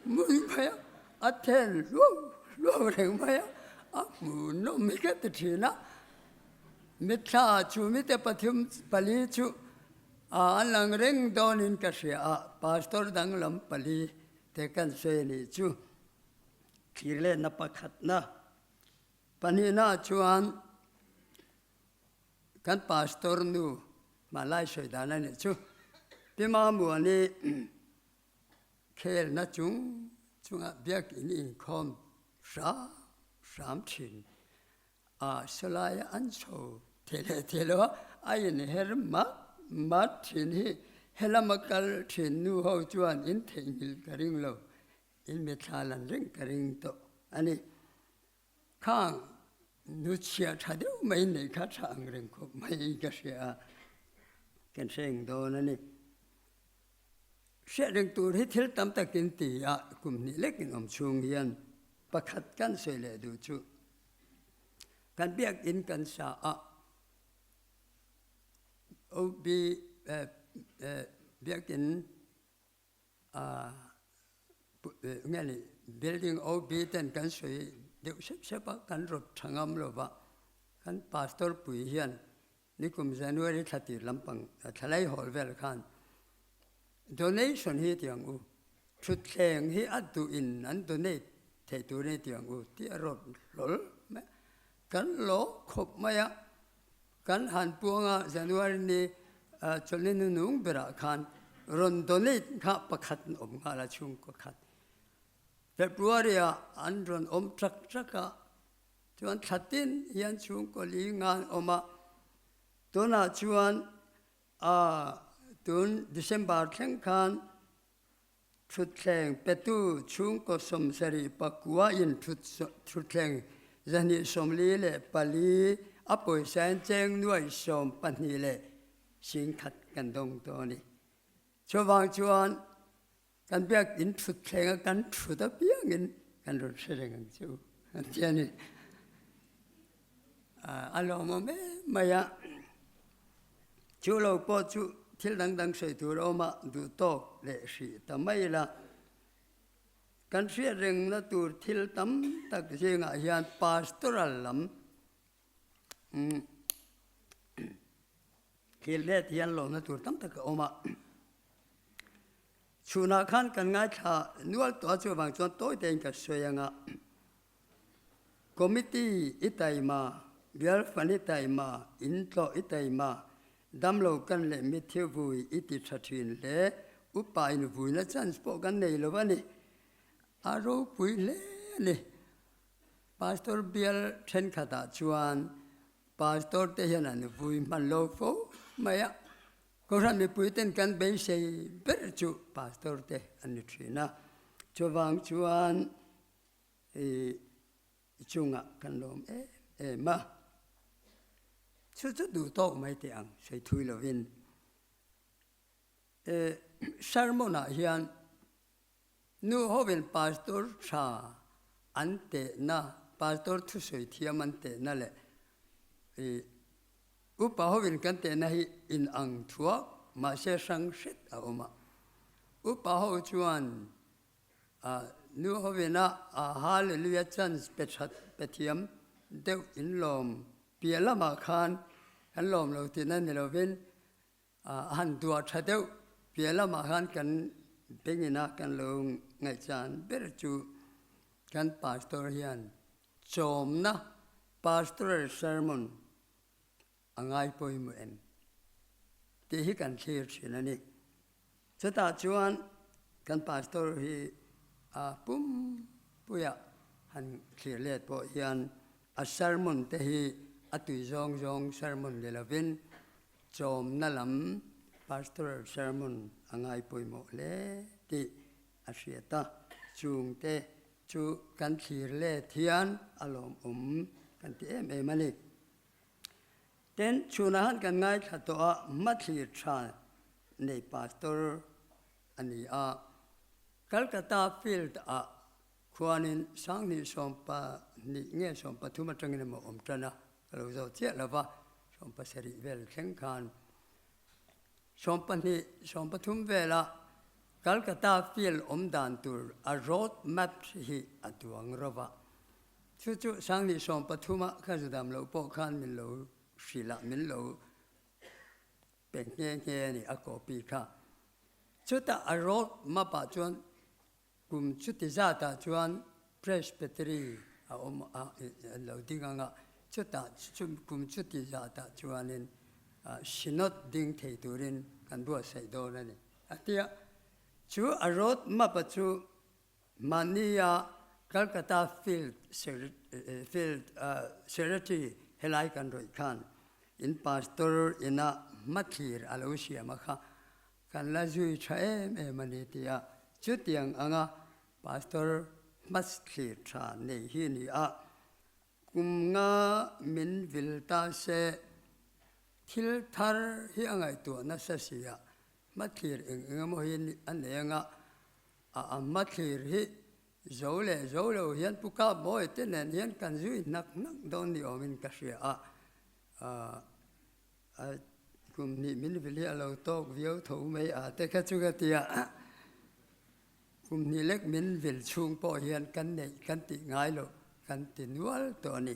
E: maya aten lo reng maya mu no mi ka te thina มิตรชูมิตรปฐุมปลีชูอันหลังเร่งโดนินกษยาปาสตอร์ดังลำปลีเทกันเซนิชูขีเลนปะขัดนะปนีน่าชวนกันปาสตอร์นูมาไล่ช่วยดานันชูพิมามัวนี่เคลนะจุงเบียกอินคอมสามชินสลายอันโซเทเลวไอ้เนี่ยเฮรมาชินฮีเฮลามกัลชินนูเขาจวนอินเทงิลกริงโลอินเมทาลันริงกริงโตอันนี้ข้างนุเชียชาเดียวไม่ในข้าทางเรื่องก็ไม่ก็เสียกันเสียงโดนั่นนี่เสียเรื่องตัวที่ทิลตั้มตะกินตีกลุ่มนี้เล็กน้ำชุงยันประคัดกันเสียเลยดูชูกันเบียกอินกันสาโอบีเบียกอินไงนี่ building โอบีเต็นกันสวยเดี๋ยวเชฟกันรถทางอัมโลบะกันพาสตอร์ปุยยันนี่กุมจันวารีทัดตีลำปังทลายฮอลเวลคัน donation ฮีที่ยังชุดแข่งฮีอัดดูอินอัน donate เทตัวนี้ที่ยังที่รถหลกันโลขบมากันหันพวงจันวารีนี่จนนี่นุ่งเบราคันรอน donate ข้าประคัดอมงาละชุงก็ขัดFebruariอันรอนจักจวนขัดตินยันชุงก็ลีงานมาตัวน่าจวนตุน December แข่งขันชุดแข่งเป็ดชุงก็สมสรีปักว่าอินชุดแข่งจันนี่สมลีเล่ปลีอปอยแสนเจงด้วยสมปันนี่เล่สิงขัดกันตรงตัวนี้ชวางจวนกันเบียกอินชุดแข่งกันชุดเบียกอินกันรถเสด็จกันจูเจ้านี่อารมณ์ไม่จูเราพอจูที่ดังๆใส่ตัวเรามาดูโตเลสีแต่ไม่ละกันเสียเรื่องนั้นตัวที่ตั้มตักเสียงยันพาสตอรัลลำที่เล็ดยันหลงนั้นตัวตั้มตักออกมาชูนาขันกันง่ายค่ะนวลตัวจูบางจวนโต้เต็งกับสวยงาคอมมิตี้อิตัยมาเบียร์ฟันอิตัยมาอินโตอิตัยมาดำโลกันเลยมิเทวุยอิติชัดวินเลยอุปายนุวุยนะจันสปอกันในโลกนี้อารมณ์วุยเลยนี่พาสตอร์เบียร์เช่นขดาจวนพาสตอร์เทียนันวุยมันโลโฟไม่ก็ทำให้ปุยเต้นกันไปใช้เบอร์จูพาสตอร์เตอันนี้ทรีนะจวนจวนจุงกันลมมาชุดดูโตไม่เตียงใช้ทุยลวินซาร์มนาฮิอันนูฮอวินพาสตอร์ชาอันเตนะพาสตอร์ทุสวยที่มันเตนั่นแหละอุปฮอวินกันเตนะฮิอินอังทัวมาเชสังสิตเอามาอุปฮอจวนนูฮอวินะฮาเลลูยาจันสเปชัดเปทียมเดวอินลมเปียละมาคานอันลมเราที่นั่นเราเป็นหันตัวชัดเดวเปียละมาคานกันเป็นยินากันลงไงจานเบรจูกันพาสตอร์ยันจอมนะพาสตอร์เซอร์มอนง่ายพอยมือเอ็มที่ให้กันเชื่อสินั่นนี่สตาจวนกันพาสตอร์ฮีปุ่มปุยหันเชื่อเล็ดพอยันอัสเซอร์มอนที่ฮีอัตุยจงเซอร์มอนเดลวินจอมนั่นลำพาสตอร์เซอร์มอนง่ายพอยมือเล่ที่อาเซียตาจุงเตจูกันเชื่อเล็ดเทียนอารมณ์กันที่มันนี่เต็นชูนาหันกันง่ายขัดตัวมัดลีชาในพาสตอร์อันนี้คัลกัตตาฟิลด์ควานินสังนิสมปะนี่เงี้ยสมปะทุมาจังเงินมาอมจันนะเราจะเจ้าละวะสมปะเสรีเวลแข่งขันสมปะนี่สมปะทุมเวลาคัลกัตตาฟิลด์อมดันตูร์โรดแมปที่อัดวงระวะจู่ๆสังนิสมปะทุมาข้าจะดำเราปกขันมิลเรา ศิลามินโลเป็นเงี้ยนี่อากอปีค่ะชุดอารมณ์มาปัจจุบันกลุ่มชุดที่จะตาจวนเพรสเปตรีเราดิ้งอ่ะชุดกลุ่มชุดที่จะตาจวนนี่ชินอดดิ้งเทตูรินกันบัวใส่โดนนี่อันที่ชูอารมณ์มาปัจจุมันนี่กัลกัตตาฟิลด์เซอร์ตีเฮลัยกันโดยขันอินพาสตอร์อินะมัทลีร์อาลูเซียมาค่ะกันละจุยใช้มันนี่ที่ชุดยังพาสตอร์มัทลีร์ชาในที่นี่กุมงามินวิลตาเซทิลทาร์ที่ตัวนัสเซียมัทลีร์โมหินอันนี้มัทลีร์ที่Zole hian puka boy tenen hian kan zui nak don ni omin ka sia kum ni min vili alo tok viau tho mai te kha chu ga tia kum ni lek min vil chung po hian kan nei kan ti ngai lo kan ti nual to ni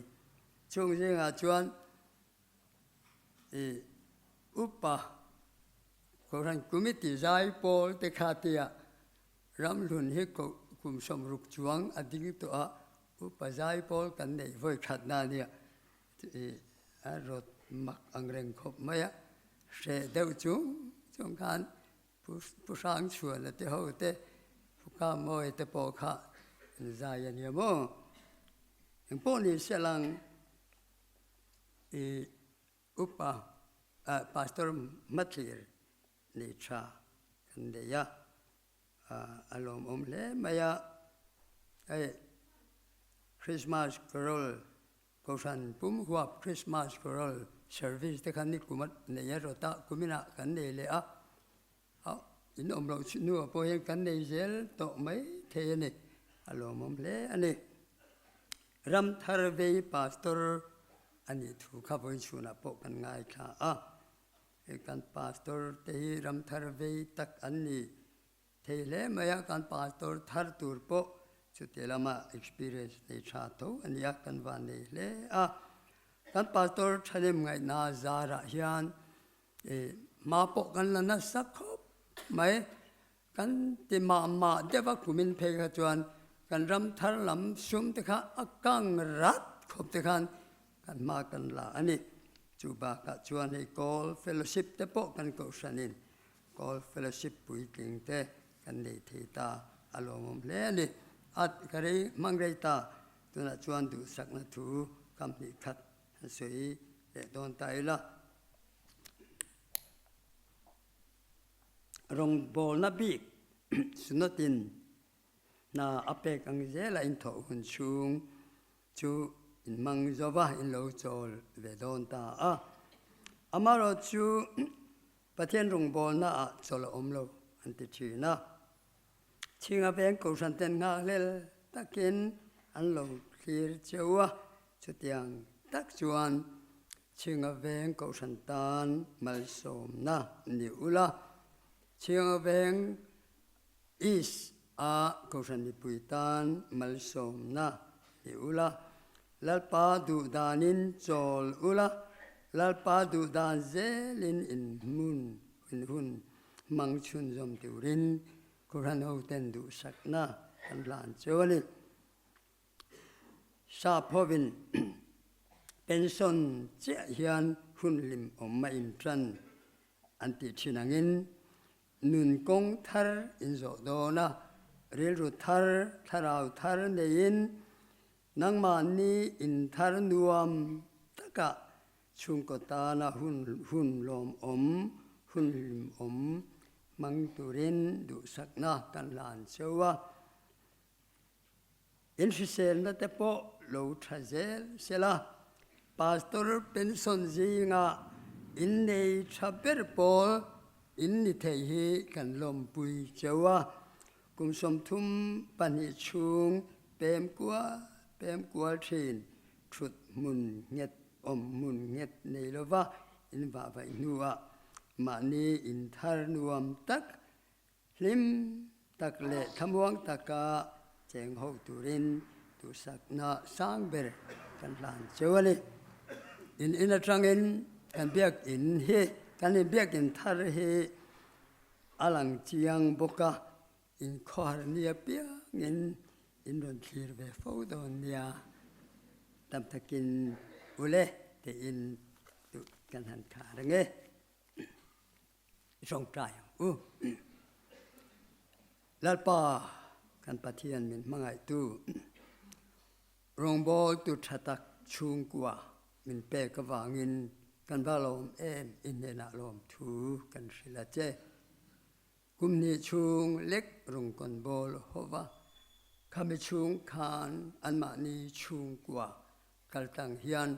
E: chung jinga chuan upa ko ran kumiti zai pol te kha tia ram lun hi koกุมสมรุกจวงอดีตตัวอุปจัยพอลกันในวัยขัดนาเนี่ยรถมักอังเรงคบไหมเสด็จจงการผู้สร้างชวนแต่เขาแต่ผู้ข้ามอยแต่ปอข้าใจเนี่ยมั้งอย่างพวกนี้เสลังอุปพาสตอร์มัทลีร์นิชากันเดียอารมณ์เล่ไม่คริสต์มาสคาร์อลก็ฉันปุ่มหัวคริสต์มาสคาร์อลเซอร์วิสที่คันนี้กุมัดเนี่ยรถตากุมินะกันเนี่ยเลยอินอมเราชินัวพอเห็นกันเนี่ยเจลโตไม่เทนี่อารมณ์เล่อันนี้รัมทาร์เวย์พาสตอร์อันนี้ถูกขับไปชวนพวกกันง่ายค่ะกันพาสตอร์ที่รัมทาร์เวย์ตักอันนี้เทเลมาอยากกันพาสตอร์ทาร์ตูร์โปชุดเทลามา experience ในชาติอันนี้กันวันนี้เลยกันพาสตอร์ฉันยังไงนาซาระฮิอันมาปกกันแล้วนะสักครบไหมกันที่มาเดี๋ยวว่าคุมินเพกจวนกันรำทาร์ลำซุ่มตะขาอักกังรัดครบตะขันกันมากันละอันนี้จูบากจวนให้กอลเฟลโลชิพเตปกันก็ชันินกอลเฟลโลชิพปุยกิงเตกันในเทตาอารมณ์เล่นี่อัดกระไรมังไรตาตัวนั้นชวนดูสักนาทูคำนี้ขัดสวยเด็ดโดนตายละรงโบนับบีสุนัตินนาอเปกังเจลอินทหุ่นชุงจูอินมังจวะอินโลโจลเวดอนตาอามาโรจูประเทศรงโบนาโจลอมโลอันติชีนะชิงอาเปงกุสันเตนงาเลลตะกินอันโลคีร์เจวะจุดยังตักจวนชิงอาเปงกุสันตันมัลสมนะนิอุลาชิงอาเปงอิสกุสันนิปุยตันมัลสมนะนิอุลาลัลปาดูดานินโจลอุลาลัลปาดูดานเซลินอินมุนอินหุนมังชุนจอมติวรินกุรันเอาเต็นดูสักนะอันหลานเจ้านี่ซาพวินเป็นสนเจียนหุ่นลิมอมมาอินทรันอันติชินังินนุนกงทาร์อินโซโดนะเรียรุทาร์ทาราวทาร์เนยินนังมานีอินทาร์นัวมตะกะชุงกตานะหุ่นลมอมหุ่นลิมอมมังตุรินดูสักนะกันหลานเชื่อว่าอินฟิเซลนั่นแต่พอโลทราเซลเสละ pastor pension zinga in nei chaper pol in ni thei hi kan lom pui chewa kum som thum pani chung pem kwa thin thut mun nget mun nget nei lova in va vai nuwa mani in thar nuam tak lim tak le thamwang taka cheng ho turin tu sakna sang ber kan lan chewali in atangin kan biak in he kan biak in thar he alang chiang boka in khor nia pia in don thlir ve fo don nia tam takin ule te in tu kan han kha nge song trai lalpa kan pathian min mangai tu rongbo tu thatak chung kwa min pe ka wangin kan balom em in na lom thu kan sila che kumni chung lek rong kon bol hova khami chung khan an ma ni chung kwa kaltang hian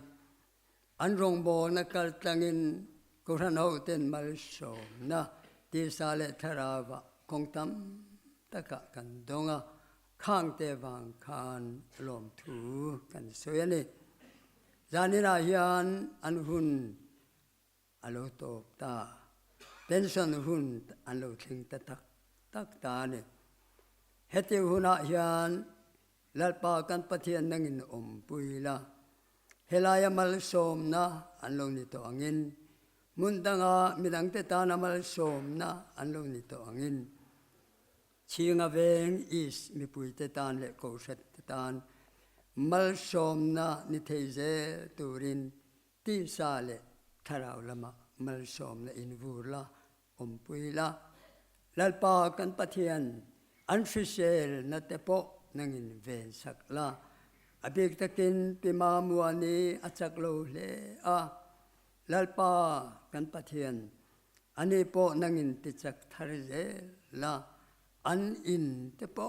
E: an rongbo na kaltangin ko ran ho ten mal som na ti sale tharawa kong tam taka kan donga khang te wang khan lom thu kan soyani zanina hian an hun alo top ta pension hun an lo thing ta tak ta ne heti huna hian lalpa kan pathian nangin puila helaya mal som na an lo ni to angin mundanga midang te ta na mal som na an lo ni to angin chinga veng is mi pui te tan le ko set te tan mal som na ni theize turin ti sa le tharau lama mal som na in vurla puila lalpa kan pathian an fisel na te po nangin ven sakla abik takin pima muani achak lo le a lalpa kan pathian ani po nangin tichak tharze la an in te po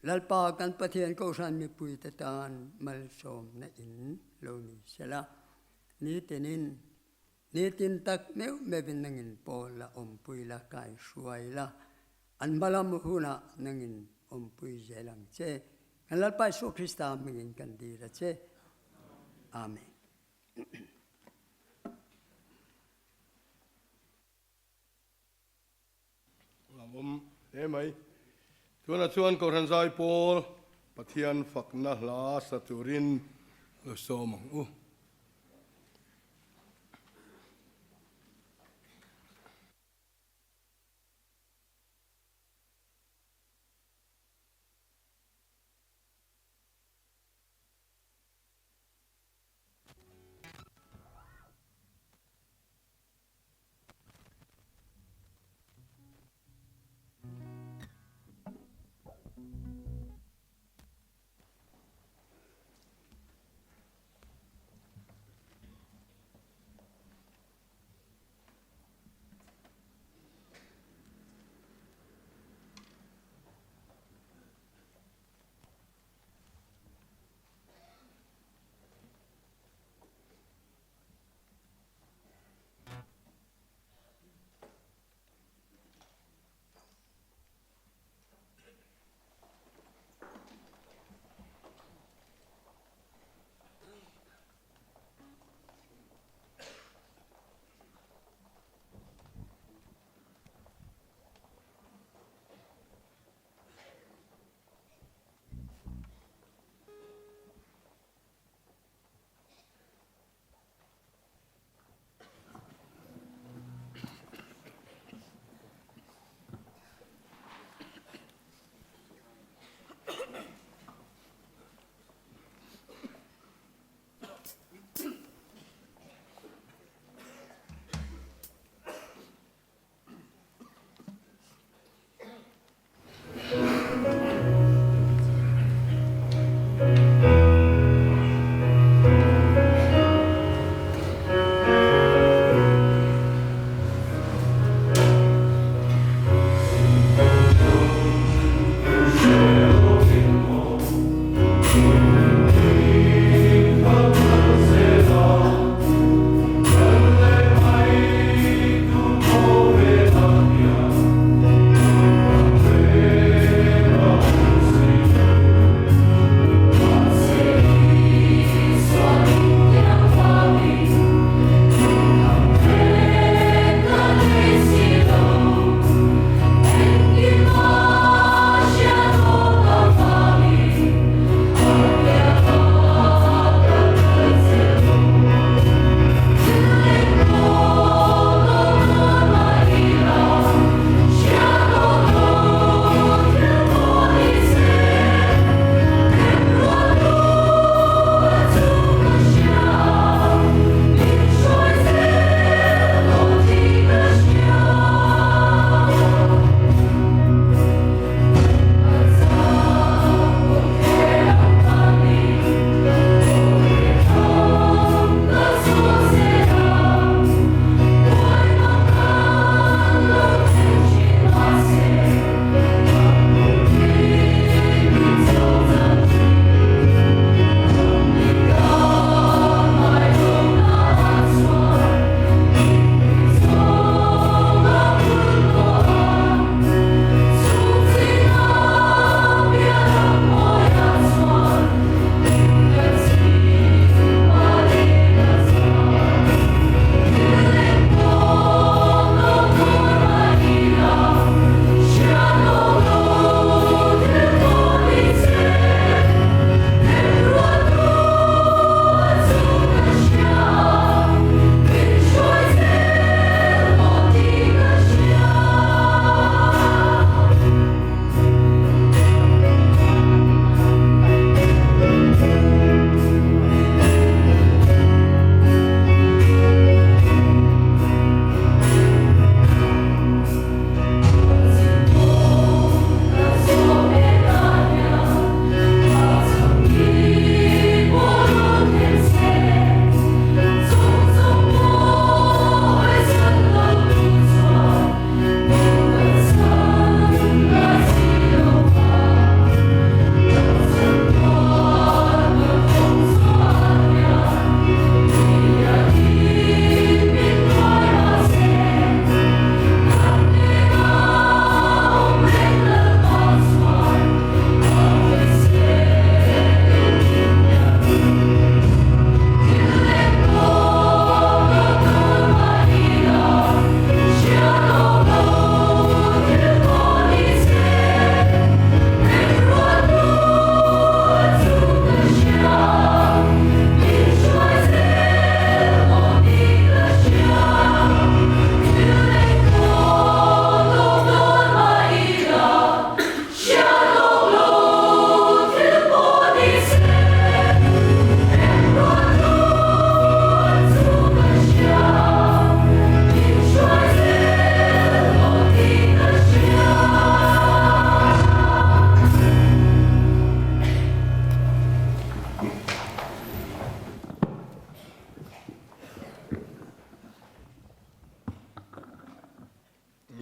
E: lalpa kan pathian ko san mi pui te tan mal som na in lo ni sela ni tenin ni tin tak meu me bin nangin po la pui la kai suai la an balam huna nangin pui zelang che kan lalpa so krista mingin kan di ra che amen
A: em ấy chuan ko ran zai pol pathian fakna hla saturin somang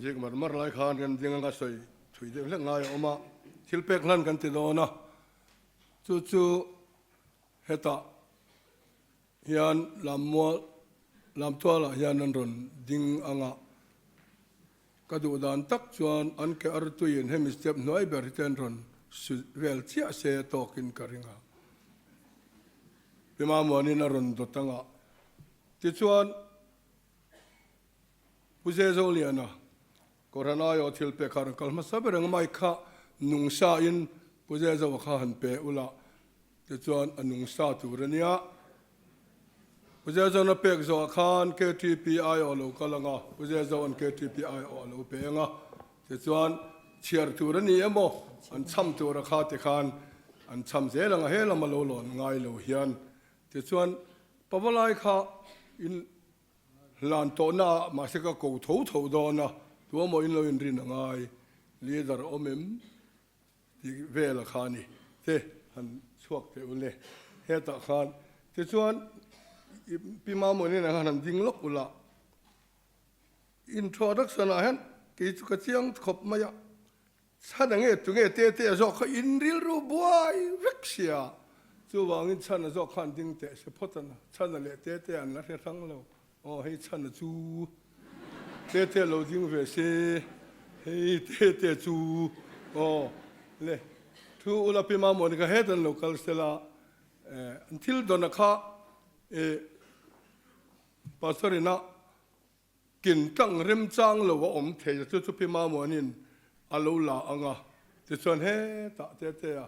A: jik mar lai khan kan ding nga soi thui de le ngai oma thil pek lan kan ti do na chu heta hian lam tua la hian an ron ding anga kadu dan tak chuan an ke ar tuin hem step noi ber ten ron vel chia se tokin karinga pima moni na ron do tanga ti chuan puze zoliana korana yo thil pe khar kalma saberang mai kha nungsa in puze zo kha han pe ula ti chuan anungsa turania puze zo na pek zo khan KTPI olo kalanga puze zo an KTPI olo pe nga ti chuan chiar turani emo an cham tur kha te khan an cham zelanga helama lo lon ngai lo hian ti chuan pawalai kha in lan to na ma se ka ko tho do na tu mo in lo in rin ngai leader omem ti vela khani te han chuak te ule heta khan ti chuan pima mo ni na han ding lok ula introduction a han ki chu ka chiang khop ma ya chana nge tu nge te zo kha in ril ru boy vexia chu wang in chana zo khan ding te se photana chana le te an la thang lo oh hei chana chu te lo ding ve se hei te chu oh le thu ula pima mo ni ka hedan local stela until dona kha pastorina kin tang rem chang lo wa om the chu pima mo nin alo la anga ti chuan he ta te a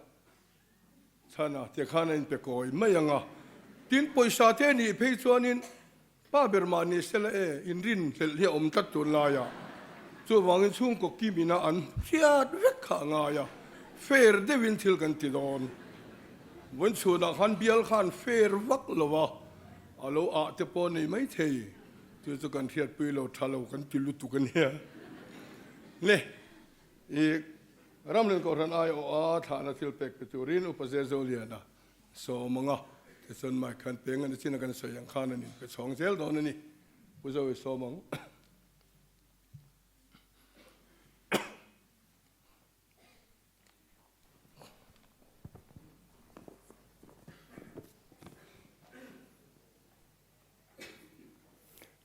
A: chana te khana in pe koi mai anga tin poisa te ni phei chuanin pa bermani sela in rin hlel hi om tat tur la ya chu wangin chung ko kimina an hiat vek kha nga ya fair de win thil kan ti don wen chu na khan bial khan fair wak lowa alo a te po nei mai thei chu kan thiat pui lo thalo kan ti lu tu kan he le e ramlen ko ran ai o a thana thil pek pe turin upaze zoliana so manga te son mai kan peng an china kan so yang khan ani pe chong zel don ani uzo so mong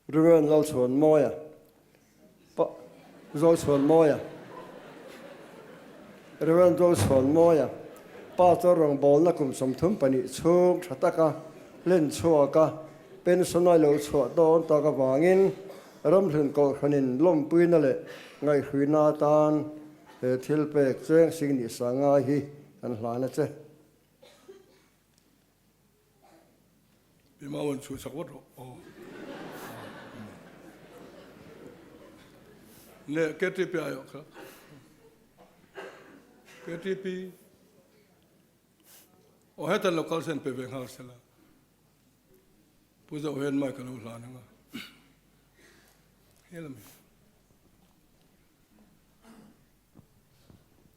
F: Ruan lo chuan moya pa zo chuan moya Ruan zo chuan moya pa to rong bol na kum som thum pani chung thataka len chuaka pen sonai lo chua don ta ka wangin ram hlen ko khanin lom puina le ngai hruina tan thil pek cheng sing ni sanga hi an hlana che
A: pima won chu sakwat oh le KTP ayo kha KTP o heta local sen pe veng har sela puza ohen mai kan ulan nga helame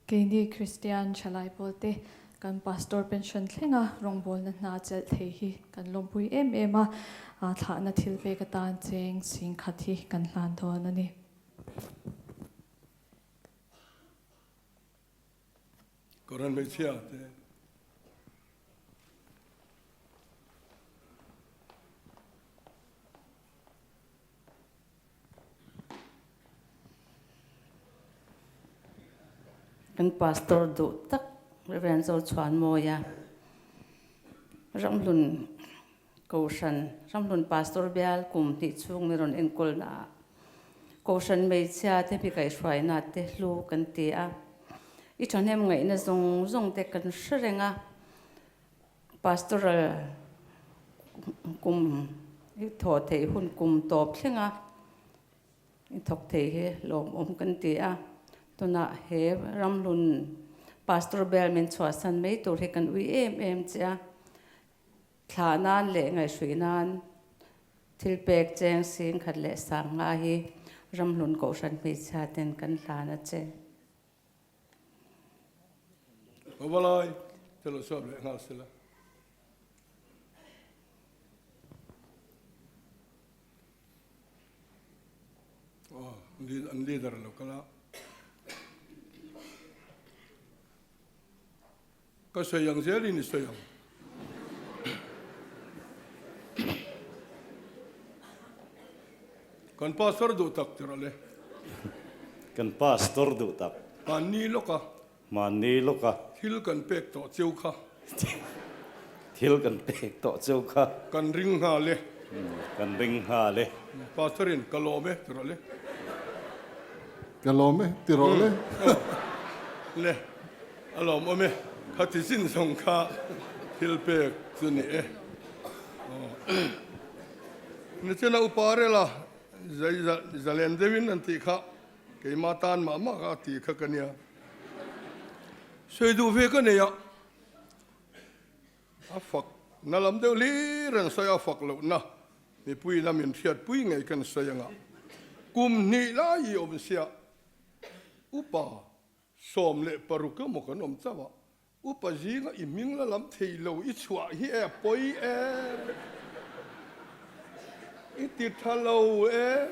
G: Kendi Christian chalai polte kan pastor pension thlenga rongbol na na chal thei hi kan lompui em a thla na thil pe ka tan cheng sing khathi kan hlan thon ani
A: koran be chia te
H: kan pastor du tak reverend zo chuan moya ramlun koshan ramlun pastor bial kum ti chung ni ron enkol na koshan mei chia te pi kai shwai na te lu kan ti a I thanem ngai na zong te kan shrenga pastoral kum I tho thei hun kum top thlenga I thok thei he lom om kan ti a tuna he ramlun pastor bel men chwa san mei tur he kan ui em cha thlanan le ngai suinan thil pek cheng sing khat le sang nga hi ramlun ko san mei cha ten kan hlana che
A: obalai telo sob le ngal sela oh leader lo kala ka sayang zeli ni sayang kan pastor do tak terale
I: kan pastor du tak
A: Manilo ka,
I: manilo ka
A: hil kan pek to chiu ka,
I: thil kan pek to cheu kha
A: kan ring ha le,
I: kan ring ha le
A: pastorin kalome terale,
J: Kalome, tirole.
A: le, alom ome, hati sin song ka, hil pek suni Ni cina upare la, zalen devin nanti ka, kay matan mama ka ti ka kanya. Soy du fe ka niya. Afak, nalam deu liran soy afak lo na. Ni pui na min fiat pui ngai kan sayanga. Kum ni la i om sia. Upa som le paruka mo kan om tawa. Upa zinga i ming la lam thei lo i chua hi e poi e. I ti thalo e.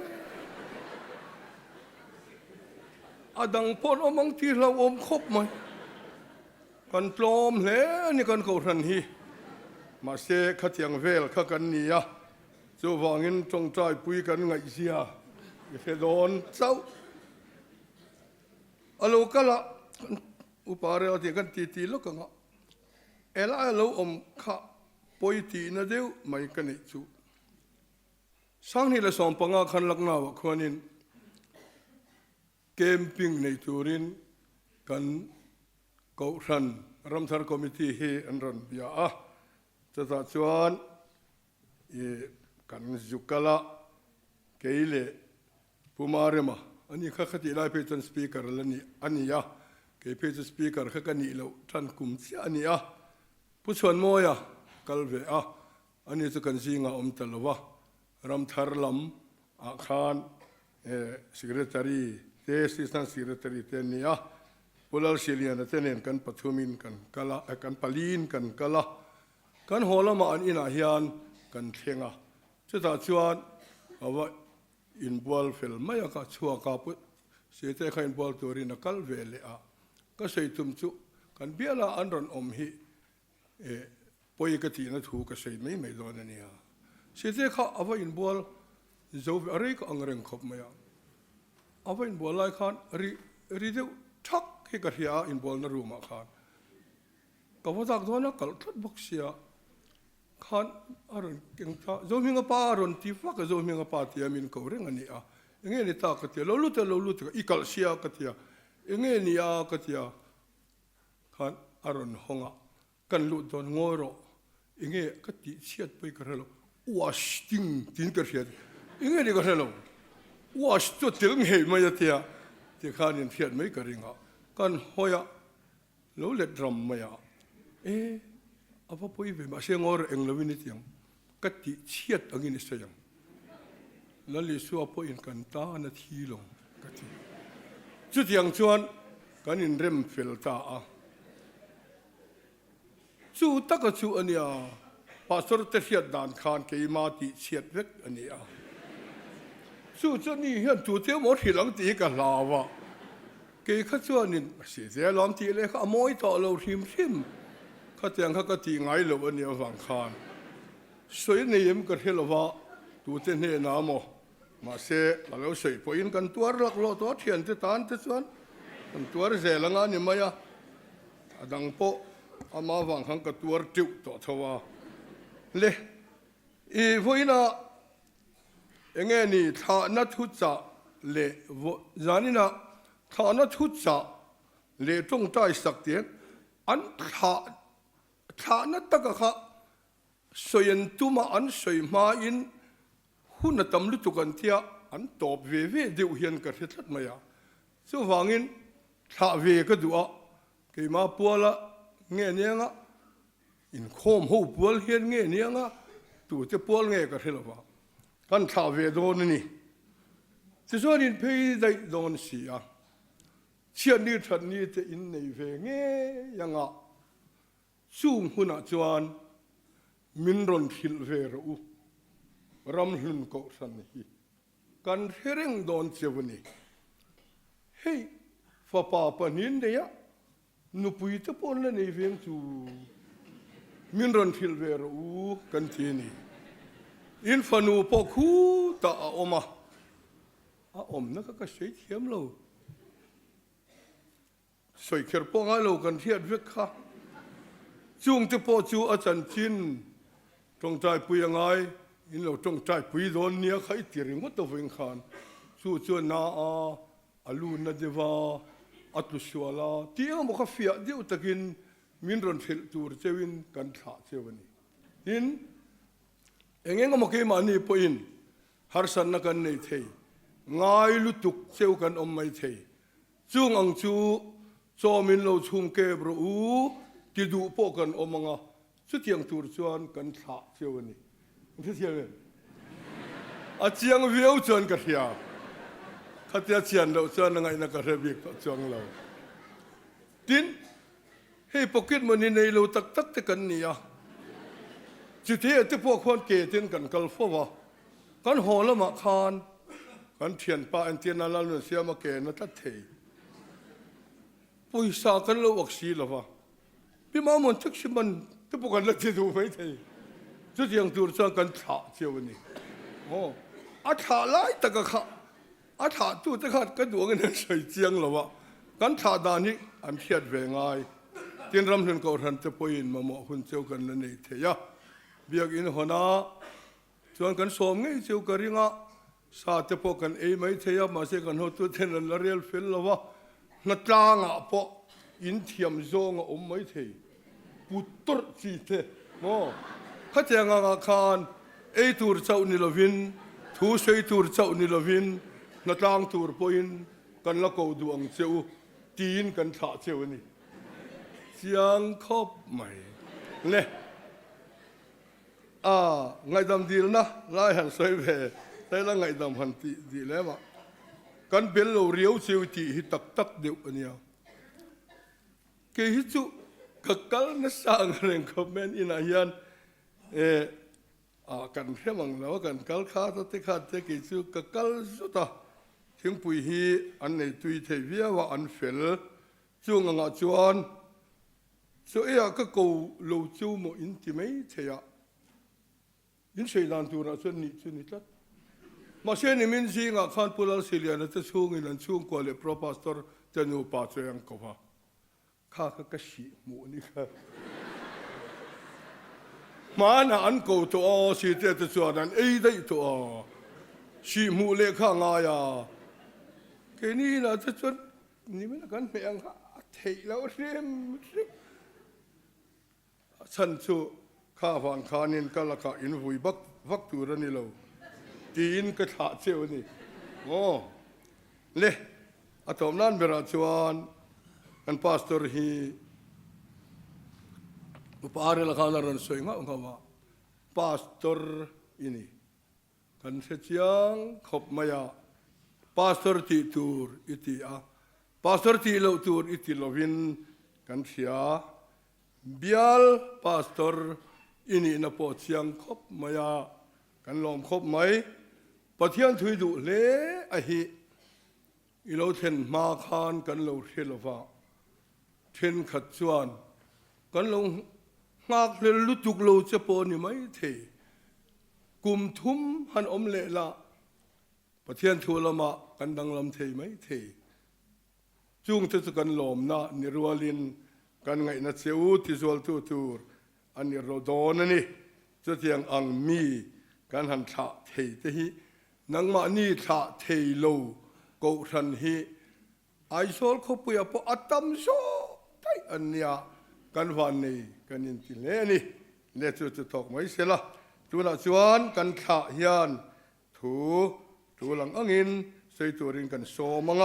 A: Adang pon omang ti lau om khop mai. Kan plom le ni kan ko ran hi. Ma se khatiang vel kha kan ni ya. Chu wangin tong trai pui kan ngai sia. I fe don chau. Alo kala upare ati kan ti lo ka nga. Ela alo om kha poi ti na deu mai kan nei chu. Sang ni le som panga khan lak na wa khwanin camping nei turin kan ko ran ramthar committee he an ran bia a ta chuan e kan zukala keile pumarema ani kha khati lai pe tan speaker lani ani ya ke pe speaker kha kani lo than kum chi ani a pu chuan moya kalve a ani chu kan singa om talwa ramthar lam a khan secretary assistant secretary tenia pulal silian tenen kan pathumin kan kala kan palin kan kala kan holama an ina hian kan thenga chuta chuan awa in bol fel maya ka chua ka pu se te khain bol torin kal vele a ka sei tum chu kan biala anron om hi e poi ka ti na thu ka sei mai don ania se te kha awa in bol zo ari ka angreng khop maya awa in bol lai khan ri deu thak hi ka hia in bol na ruma khan ka wadak dona kal thot boksia khan aron kengta zo minga pa aron ti fa ka zo minga pa ti amin ko reng ani a nge ni ta ka ti lo lu te ikal sia ka ti nge ni a ka ti khan aron honga kan lu don ngoro nge ka ti siat pai ka relo wash ting tin ka siat nge ni ka relo wash to til nge ma ya ti a ti khan in fiat mai ka ringa kan hoya lo le drum ma ya apa poi ve ma se ngor eng lo ni tiang ka ti siat angin sayang lali su apo in kan ta na thi long ka ti chu tiang chuan kan in rem fel ta a chu taka chu ania pastor te hiat dan khan ke ma ti siat vek ania chu chu ni hian tu te mo hilang ti ka lawa ke kha chuan in se ze lam ti le kha moi to lo him kha tiang kha ka ti ngai lo ania wang khan soi nei em ka helwa tu te ne na mo ma se alo sei po in kan tuar lak lo to thian te tan te chuan kan tuar ze langa ni maya adang po ama wang khang ka tuar tiu to thowa le e voina enge ni tha na thu cha le zanina tha na thu cha le tong tai sak tian an tha na ta ka kha soyen tuma an soi ma in hun tam lu tu kan tia an top ve deu hian ka thlat maya chu wangin tha ve ka duwa ke ma puala nge nianga in khom ho pual hian nge nianga tu te pual nge ka thelawa kan tha ve don ni chu so in pei dai don si a chian ni that ni te in nei ve nge yanga chung huna chuan min ron thil ve ro ram hun ko san hi กันเฮเร่งโดนเจ้านี่เฮ้ยฟ้าป่าปนินเดียนุปุยตะปนละในเวียงจูมินรันทิลเวรูกันทีนี่อินฟานูปอคูตาอมาอมนักก็ใช้เทียมเราใส่เขียนปองเรากันเทียดเวกค่ะจุงจะพอจูอาจารย์จินตรงใจปุยยังไงอินเราตรงใจปุยโดนเนี้ยใครตีริงวัตถุเวงขานสู้จวนนาอาลูนาเดวาอัตุชัวลาที่ยังบอกว่าเฟียเดียวตะกินมินรันทิลตูร์เจวินกันขาเจวันนี้อินเองก็มาเกี่ยมันนี่พออินฮาร์สันนักกันในเทยง่ายลุตุกเซวกันไม่เทยจุงอังจูโซมินเราชุมเก็บรู้ที่ดูพวกกันมังสุดที่ยังตูร์ชวนกันขาเจวันนี้ที่เทียนอาเจียงวิวชวนกันเทียขัดยาเชียนเราชวนยังไงนักเรียนก็ชวนเราดินให้ปกิดมันในเราตักตะกันนี่อ่ะจุดที่ที่พวกคนเกตินกันกัลฟว่ากันหอละมาคานกันเทียนป้าอันเทียนนั่นเราเสียมาเกนตัดเทปุยสากันเราอักษีละวะพี่มามันทึกชิมันที่พวกกันละจะดูไม่เทจุดยังตูร์ชวนกันขาเชียวนี่โอ้อาขาไล่ตะกะขาอาถาตู้ตะขัดก็ดวงนั้นใส่เจียงละวะกันถาดานี้อันเทียดเวงายเตียนรำเนินเก่าทันจะปยินมาหมอหุ่นเจ้ากันนั่นเองเทียเบียกอินหัวนาชวนกันสมไงเจ้ากริงะสาจะพอกันไม่เทียมาเสกันหัวตัวเทนละเรียลฟิลละวะนัดจางอ่ะพออินเทียมโซงอ่ะไม่เทียปุตตรจีเทโม่ข้าเจ้างาคานตูร์เจ้านิลวินทูเซตูร์เจ้านิลวินนัดจางตูร์ปอินกันละกูดวงเจ้าตีนกันถาเจ้านี่เสียงครบไหมเนี่ยไงดำดีแล้วนะไล่หันสวยไปแต่ละไงดำหันดีแล้วมั้งกันเป็นเราเรียวเชียวจีฮิตักเดียวอันเนี้ยเกี่ยฮิจุกัลนัสสังเรื่องคอมเมนต์อินายันกันแค่มังแล้วกันกัลขาดที่ขาดที่กี่จุกัลสุดท้ายถึงปุยฮีอันในตุยเทวีว่าอันเฟลจุงงาจวนส่วนก็กูรู้จูโมอินที่ไม่เทียอินเสียดันตัวนั้นส่วนนี้ทัดมาเช่นนี้มินซีงาขันพูดแล้วสิเลียนจะช่วงนี้นั่นช่วงกว่าเลยพระพาสตอร์จะนูปัจจัยก็ว่าข้าก็ชีโมนี่ค่ะมาหน้าอันกูตัวสิเตจะส่วนนั้นได้ตัวชีโมเล็กข้างายาแค่นี้นะจะชวนนี่ไม่ละกันเพียงเทแล้วเรียมฉันชูข้าฟังขานินก็ละข้าอินวุยบักตัวนี่เราตีนก็ขาเชียวนี่โอ้เล่อะตอมนั้นเบราชวนกันพาสตอร์ฮีอุปาริละข้านารันสวยงามเขาว่าพาสตอร์อินี่กันเสียงขบมายาพาสตอร์ที่ตูร์อิติพาสตอร์ที่เราตูร์อิติลวินกันเสียbial pastor ini na po siang khop maya kan lom khop mai pathian thui du le a hi i lo then ma khan kan lo thelawa then khat chuan kan lo ngak le lutuk lo che po ni mai the kum thum han om le la pathian thu lama kan dang lam thei mai the chung te kan lom na ni rualinกันไงนัดเสียวที่สวลตูอันนี้เราโดนนี่จะเทียงอังมีการหันฉะเทที่นังมานี่ฉะเทโลกูทันฮีไอโซลเขาปุยปอัตตัมโซไทอันเนี้ยกันวันนี้กันยินติเลนี่เลจุดตกไม่เสียละตัวละชวนกันฉะยานถูหลังอังอินใส่ตัวริงกันโซมัง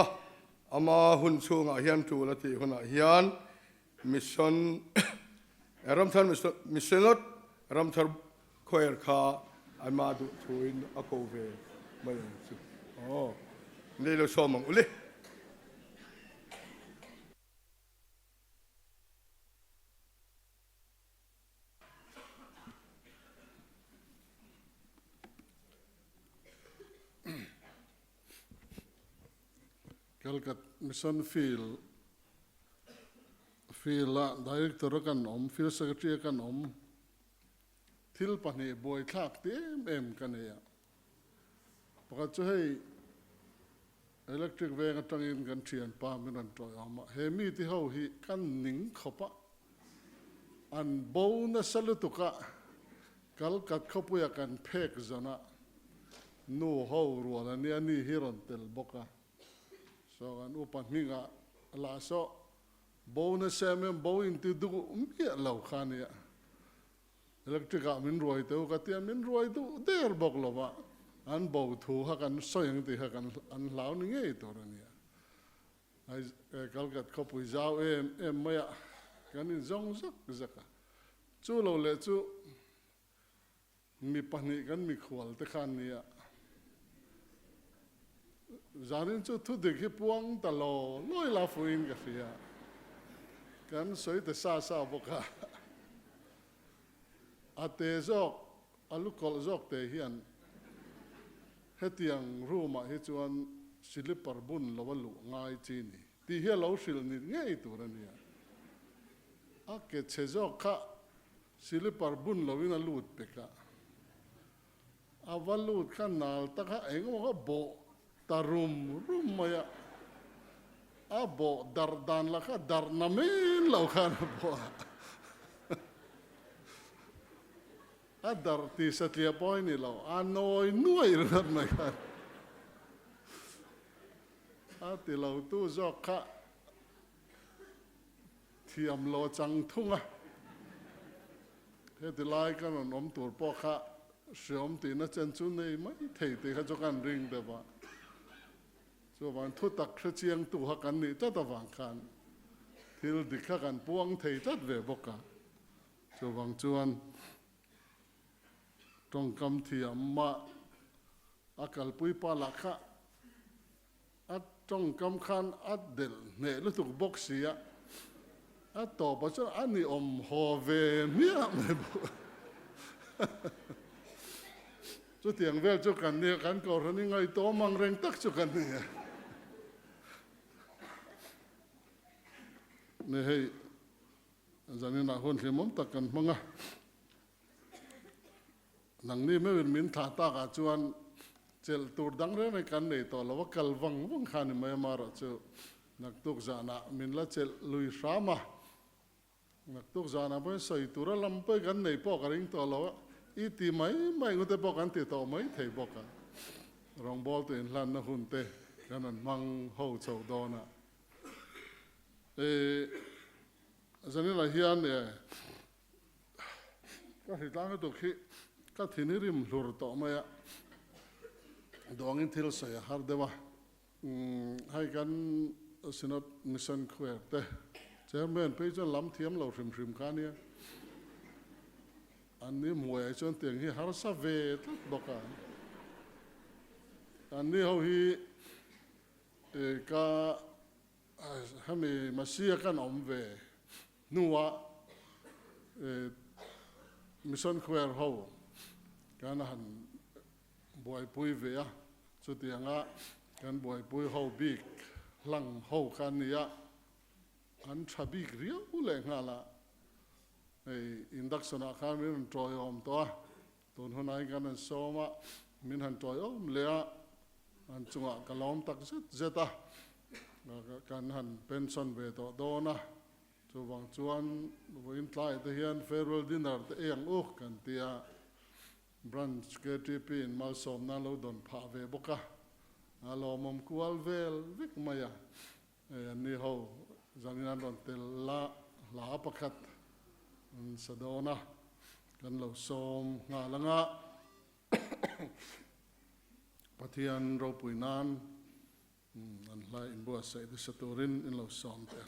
A: อามาหุ่นชูงอาเฮียนถูละที่หุ่นอาเฮียนมิชชั่นรำทันมิชชั่นลดรำทันคอยร์ข้าอันมาดูทูอินอโคเวไม่สุดโอ้เลี้ยวชมมังอุลิ
J: kalkat mission field la director kan field secretary kan thil pani boy thak te em kan ya pakat chu hei electric ve atangin kan thian pa min an toy ama he mi ti ho hi kan ning khopa an bonus salutuka kalkat khopuya kan phek zona nu ho ruala ni ani hiron tel boka so an upan minga la so bonus semem boin ti du mi lo khania electric min roi te ka tian min roi du der bok lova an bo thu ha kan soyang ti ha kan an lau ni ngei to ania ai kalkat khopui zau em maya kan in zong zaka chu lo le chu mi pani kan mi khwal te khan nia zanin chu thu de ki puang ta lo loi la fuin ka fia kan soi te sa boka ate zok alu kol zok te hian hetiang ruma hi chuan silipar bun lowalu ngai chi ni ti hi lo sil ni ngei tur ania a ke che zok kha silipar bun lowina lut peka avalut kanal taka engo bo tarum maya abo dardan la kha dar namen lo khan bo adar ti satlia point ni lo anoi nuai rat mai khan ati lo tu zok kha thiam lo chang thunga he ti lai kan nom tur po kha siom ti na chen chu nei mai thei te kha cho kan ring de ba so van thu tak khre chiang tu ha kan ni ta ta wang khan thil dikha kan puang thei tat ve boka so wang chuan tong kam thiam ma akal pui pa la kha at tong kam khan at del ne lu tuk bok sia at to pa cho ani ho ve mia me bo chu tiang vel chu kan ne kan ko rani ngai to mang reng tak chu kan ne hei zanin na hon hlimom tak kan manga nang ni me min tha ta ka chuan chel tur dang re mai kan nei to lo kal wang khan me mara chu nak tuk zana min la chel lui rama nak tuk zana ba soi tura lam pe kan nei po ka ring to lo i ti mai ngote po kan ti to mai thei boka rong bol te in lan na hun te kan an mang ho chau do na zani la hian ka hi tang to khi ka thini rim hlur to maya dongin thil sai har dewa hai kan sinot mission khwer te chairman pe cho lam thiam lo rim khania an ni muai chon tiang hi har sa ve tat boka an ni ho hi ka hami masia kan om ve nuwa mission khwer ho kan han boy pui ve a chu tianga kan boy pui ho big lang ho kan nia an thabik riu le ngala induction a khan min troi om to ton honai kan an soma min han troi om le an chunga kalom tak zeta kan han pension ve to dona chu wang chuan voin tlai te hian farewell dinner te eng kan tia branch KTP in malsom na lo don pha ve boka alo mom kual vel vik maya ni ho zangina don tel la pakhat sadona kan lo som nga langa pathian ro puinan an lai in bo sai de satorin in lo som te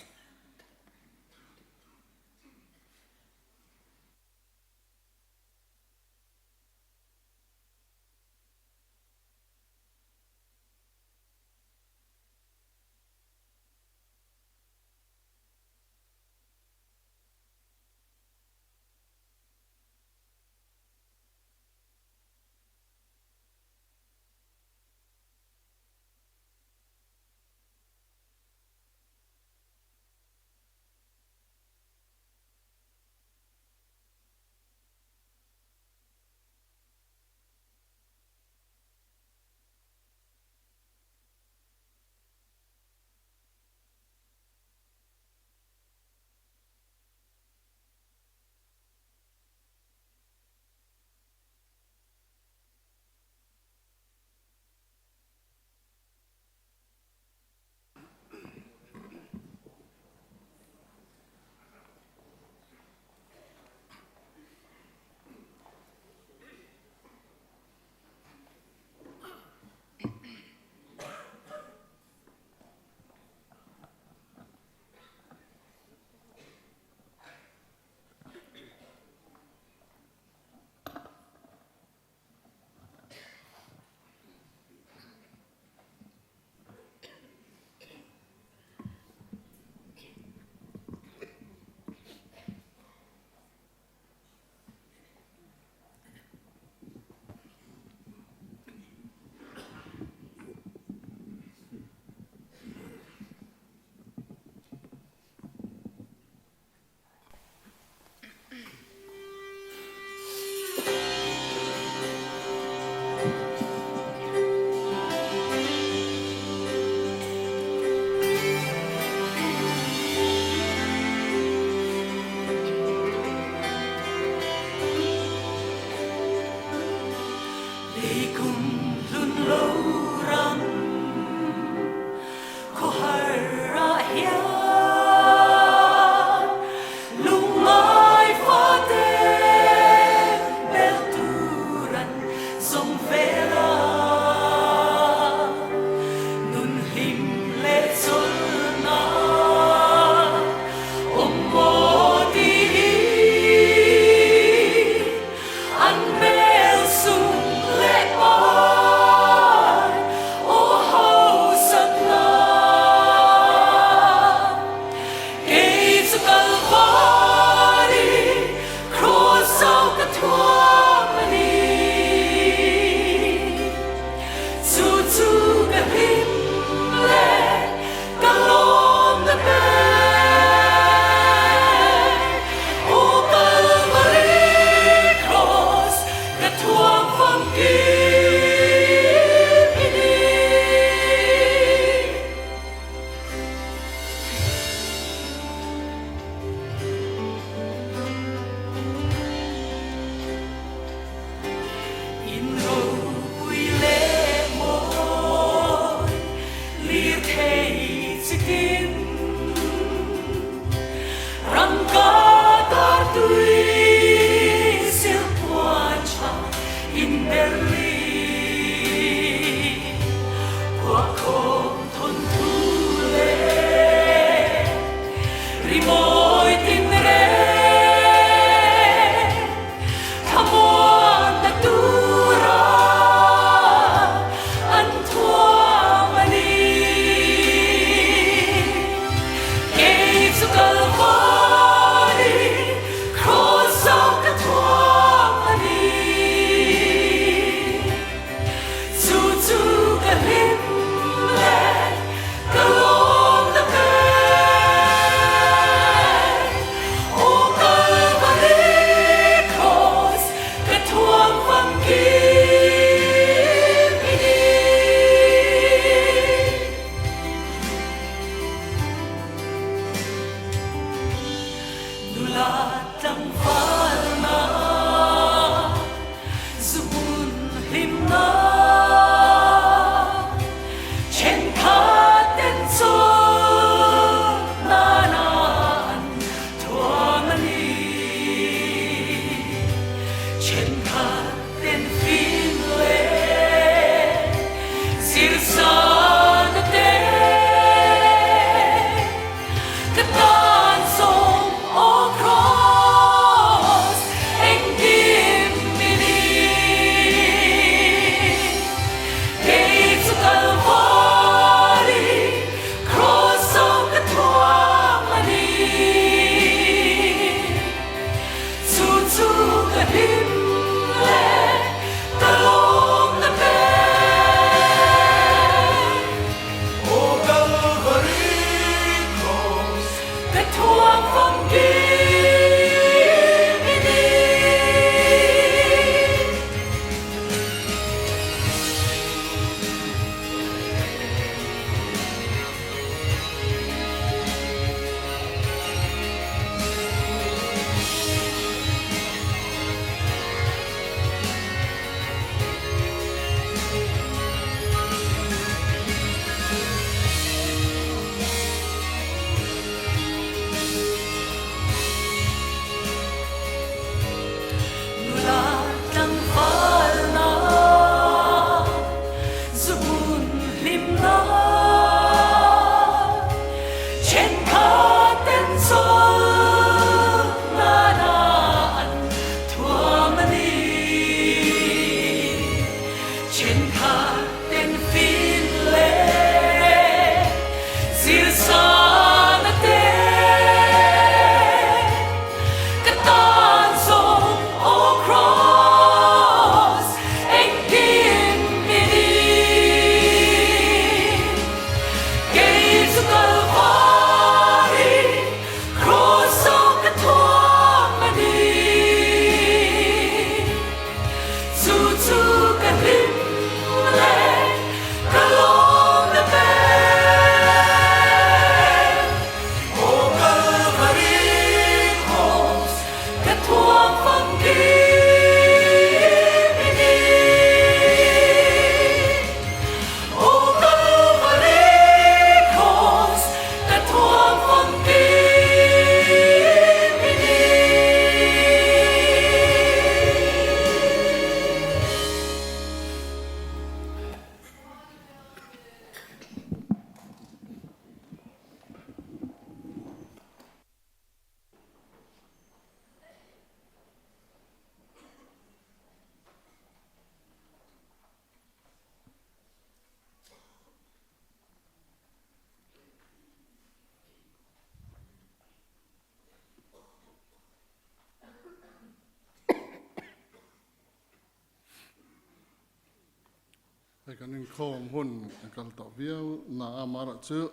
J: Hay kan in khom hun kal to viau na amara chu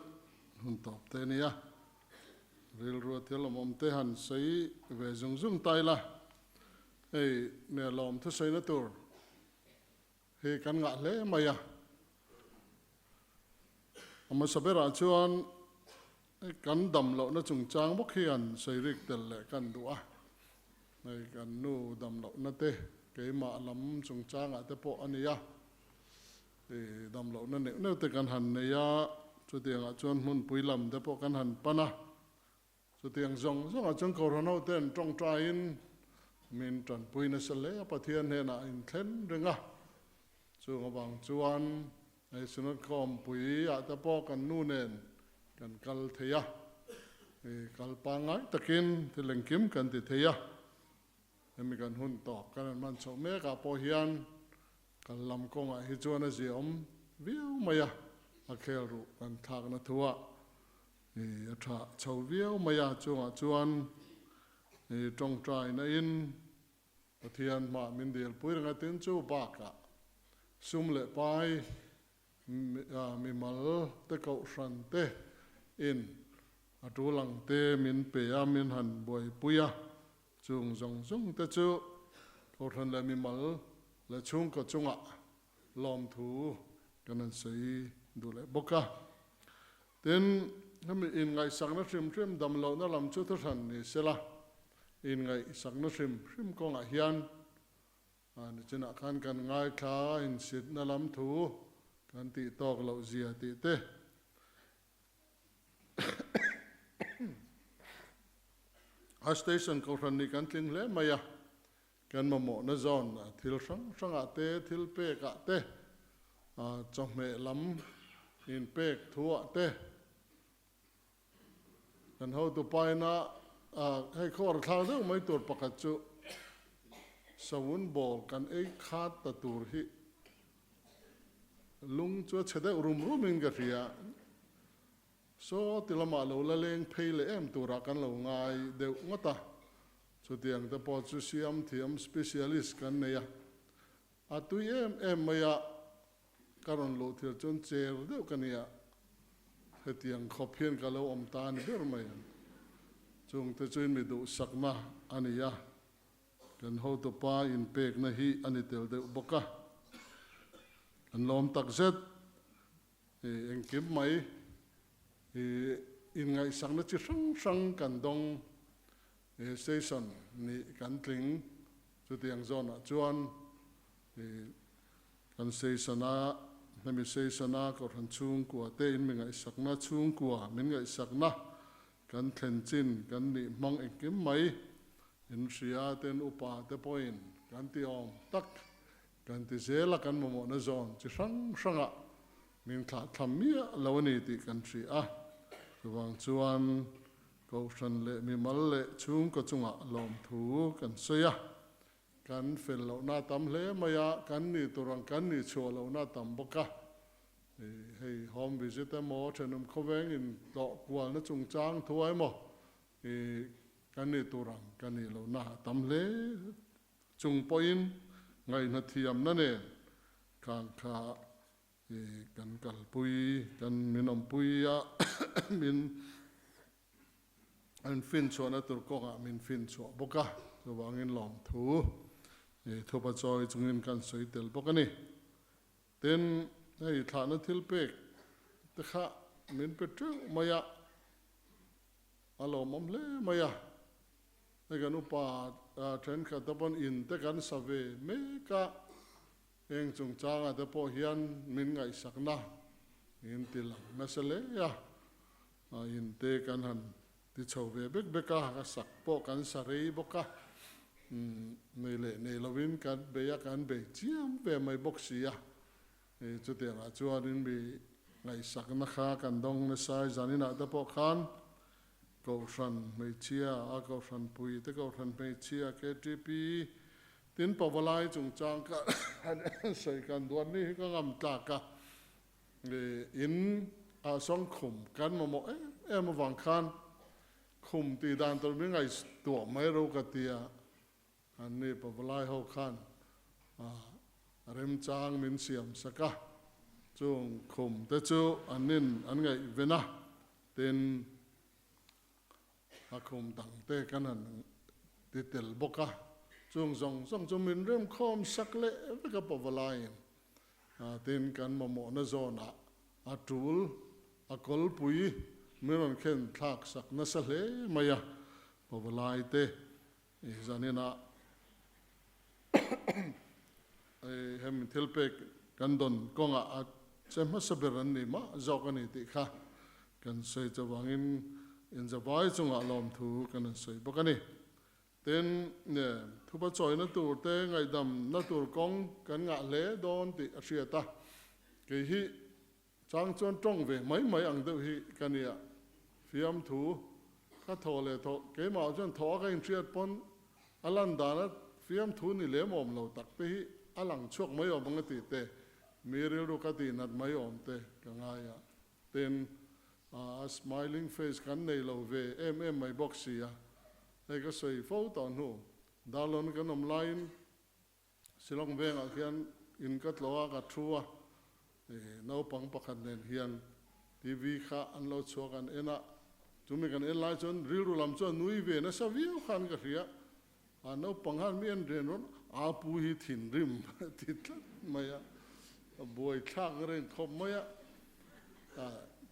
J: hun top te nia ril ru tel mom te han sei ve zung zung tai la ei ne lom thu sei na tur he kan nga le maya ama sabera chuan kan dam lo na chung chang bok hian sei rik tel le kan dua nei kan nu dam lo na te ke ma lam chung chang a te po ania dam lo na ne te kan han ne ya chu tiang a chuan mun pui lam te po kan han pana chu tiang zong zong a chung ko ro ten trong tra in min tran pui na se le pathian he na in thlen renga chu ngawang chuan ai sunat khom pui a te po kan nu nen kan kal theya kal pa ngai takin theleng kim kan ti theya emi kan hun to kan man chaw me ka po hian kan lam kong a hi chuan a ziom viu maya a khel ru kan thak na thuwa a tha chho viu maya chunga chuan tong trai na in pathian ma min del pui ranga tin chu ba ka sum le pai mi mal te ko san te in a tu lang te min pe a min han boi puya chung zong zong te chu ko than le mi mal le chung ko chunga lom thu kanan sei du le boka ten hami in ngai sang na trim dam lo na lam chu than ni sela in ngai sak na hrim kong a hian ni china khan kan ngai thla in sit na lam thu kan ti tok lo zia ti te a station ko ran ni kan tling le maya kan mo na zon thil sang a te thil pe ka te chong me lam in pek thu a te kan ho tu pai na hay khor thang deuh mai tur pakhat chu sawun bol kan ei khat ta tur hi lung chu chede rum in ga ria so tilama lo la leng phei le em tura kan lo ngai deuh ngota chu tiang ta po chu siam thiam specialist kan ne ya a tu em maya karon lo thil chon cher deuh kan ya hetiang khophian ka lo om ta ni ber mai chung te chuin mi du sakma ania kan ho to pa in pek na hi ani tel de boka an lom tak zet eng kim mai in ngai sang na chi sang kan dong station ni kan tling chu tiang zona chuan kan station a nami station a ko ran chung kwa te in mi ngai sakna chung kwa min ngai sakna kan thlen chin kan ni mang ek kim mai in ria ten upa te point kan ti om tak kan ti zela kan mo na zon chi sanga min thla thamia lo ni ti kan tri a chuwang chuan ko san le mi mal le chung ko chunga lom thu kan soya kan fel lo na tam hle maya kan ni turang kan ni chu lo na tam boka hei home visit mo thenum khoweng in do kwal na chung chang thuai mo kan ni turang kan ni lo na tam hle chung point ngai na thiam na ne kan kha kan kal pui kan minom pui ya min an fin cho na tur ko ga min fin cho boka so wangin lom thu thopa choi chungin kan soi tel boka ni ten hei thana thil pek te kha min petru maya alo mom le maya ai kan upa tren kha tapon in te kan save me ka eng chung changa te po hian min ngai sakna in tilang masale ya in te kan han ti chove bek beka ka sak po kan sarei boka nei le nei lovin kan be ya kan be chiam be mai boxia chu te nga chuan in bi ngai sakna kha kan dong na sai zanina te po khan ko ran mai chia a ko ran pui te ko ran mai chia KTP tin pawalai chung chang ka sai kan duan ni ka ngam ta ka in a song khum kan mo em wang khan khum ti dan tor mi ngai to mai ro ka tia an ni pawalai ho khan rem chang min siam saka chung khum te chu anin an ngai vena ten a khum tang te kan an ti tel boka chung zong chung min rem khom sakle ka pawalai ten kan mo na zona a tul a kol pui min khen thak sak na sa hle maya pawalai te zanina hem thilpek kan don konga a chema saberan ni ma zokani ti kha kan sei chawangin in zawai chunga lom thu kan sei bokani ten ne thupa choi na tur te ngai dam na tur kong kan nga le don ti asiata ke hi chang chon tong ve mai ang deuh hi kania fiam thu kha thole tho ke ma chon tho ka in triat pon alan dana fiam thu ni le mom lo tak pe hi alang chuak mai om nga ti te miril ru ka ti nat mai om te ka nga ya ten smiling face kan nei lo ve em mai boxia ai ka soi fo ton hu dalon kan online silong veng a khian in kat lowa ka thua no pang pakhat nen hian TV kha an lo chuak an ena chumi kan en lai chon ril ru lam chon nui ve na sa viu khan ka ria no pang han mien ren ron a pu hi thin rim tit maya boi thak ren khop maya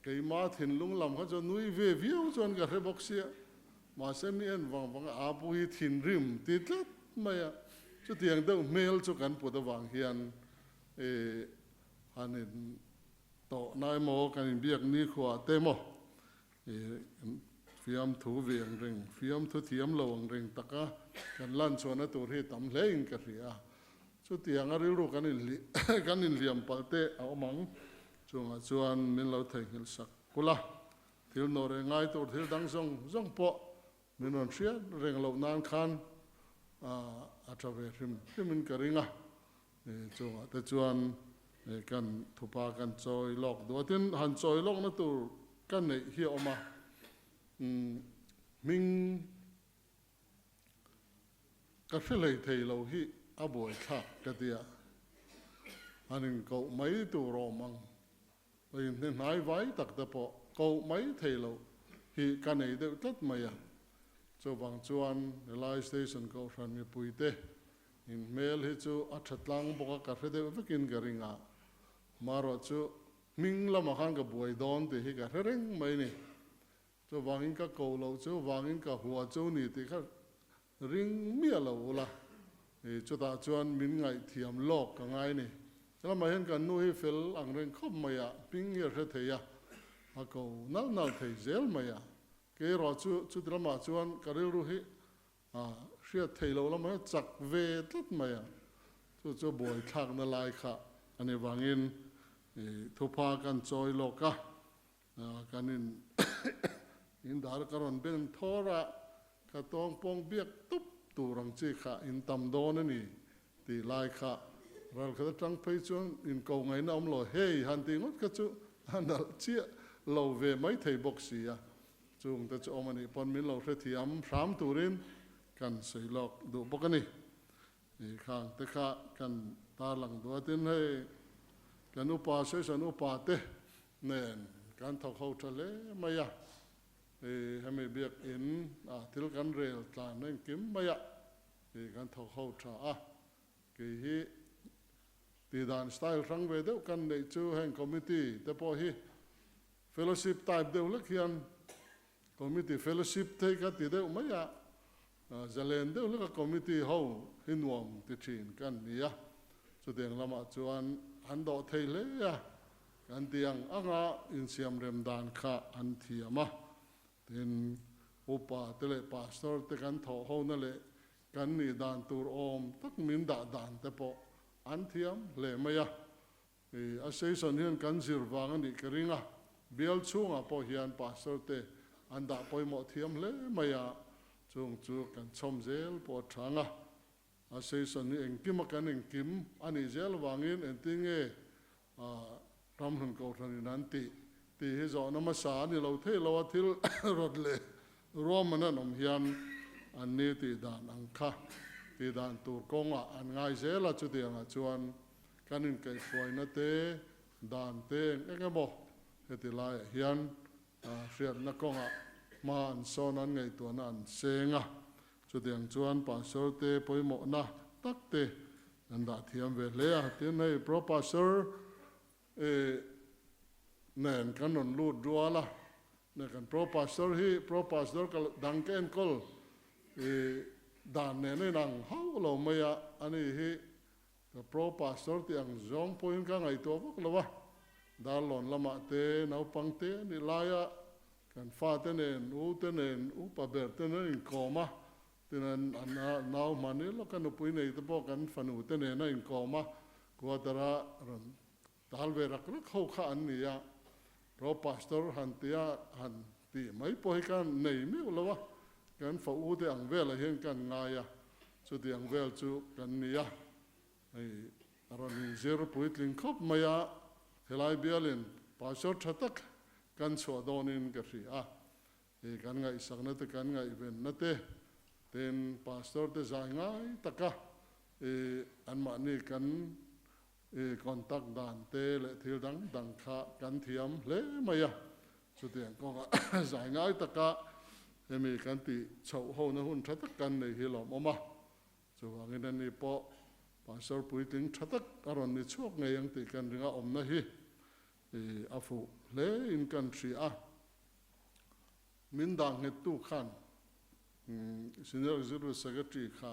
J: ke ma thin lung lam kha chon nui ve viu chon ka re boxia mà xem ni en vang apu hi thin rim ti tlat maya chu tiang deuh mail chu kan pu da wang hian hanin to nai mo kan in biak ni khwa te mo fiam thu viang ring fiam thu thiam lawang ring taka kan lan chona tur hi tam hlein ka ria chu tiang ari ru kan in liam palte a mang chunga chuan min lo thei hil sak kula thil no re ngai tur thil dang zong po min on ria reng lo nan khan a trave rim ka ringa chunga te chuan kan thupa kan choi lok do tin han choi lok na tur kan nei hi oma mình các cái lời thầy lâu hi buổi khác cái gì anh cậu mấy tụ rò măng rồi nên nói vái tắc tập bộ cậu mấy thầy lâu hi cái này đều tất mày cho bằng chuan live station cậu phàn mi bùi tê in mail hi chu achat lang boka ka phede vekin garinga maro chu mình làm khang ka buổi đón thì hi ka reng mai ni cho vangin ka cầu lâu cho vangin ka hùa cho ni thì khác ring mía lâu la cho ta chuan min ngai thiam lok ka ngai ni cho mà hiện kan nuôi fel ang reng khop maya ping ye re theya a cầu nal thei zel maya ke ro chu drama chuan ka rel ru hi ria thei lo lama chak ve tlat maya cho boy thak na lai kha ani wangin thupa kan choi loka kanin in dar karon ben thora ka tong pong biak tup turang chi kha in tam don ni ti lai kha ral kha tang phei chuan in ko ngai na om lo hey han ti ngot ka chu hanal chi lo ve mai thei bok si ya chung ta chu omani pon min lo hre thiam ram turin kan sei lok du bokani ni khang te kha kan ta lang do tin hei kan upa se san upa te nen kan thok ho thale maya hame biak in til kan rel tlan nen kim maya kan thok ho tha ke hi ti dan style rang ve deuh kan nei chu heng committee te po hi fellowship type deuh lek hian committee fellowship te ka ti deuh maya zalen deuh lek committee ho hinwam ti thin kan nia chu deng lama chuan an do thei le ya kan tiang anga in siam rem dan kha an thiama tin upa tele pastor te kan tho ho na le kan ni dan tur om tak min da dan te po an thiam le maya a season hian kan zir wang ani keringa bial chunga po hian pastor te an da poi mo thiam le maya chung chu kan chom zel po thanga a season ni engkim kan engkim ani zel wangin entinge ram hun ko thani nan ti hi zo na ma sa ni lo the lo thil rod le roman anom hian an ni ti dan ang kha ti dan tur konga an ngai zela chu tianga chuan kanin kai khoi na te dan te enge bo heti lai hian riat na konga ma an son an ngai tu an senga chu tiang chuan pastor te poimo na tak te an da thiam ve le a tin nei pro pastor nen kan non lut duala ne kan pro pastor ka danken kol dan ne nang hau lo maya ani hi ka pro pastor ti ang zong point ka ngai to bok lawa dar lon lama te nau pang te ni laya kan fa te nen u pa ber te nen koma tinan nau mani lo kan pui nei te po kan fanu te ne na in koma ko tara ran tal ve rak ho kha an nia pro pastor han ti mai po hi kan nei mi lawa kan fa u te ang vel hen kan ngaya chu ti ang vel chu kan nia ai aron zero puitling khop maya helai bialin pastor thatak kan chho donin ka ri kan ngai sakna te kan ngai ven na te ten pastor te zai ngai taka an ma ni kan contact dan te le thil dang kha kan thiam le maya chu tiang ko zai ngai taka emi kan ti chho ho na hun thatak kan nei hi lo mama chu wangin ani po pastor puiting thatak aron ni chok ngai ang ti kan ringa om na hi afu le in country min dang het tu khan senior executive secretary kha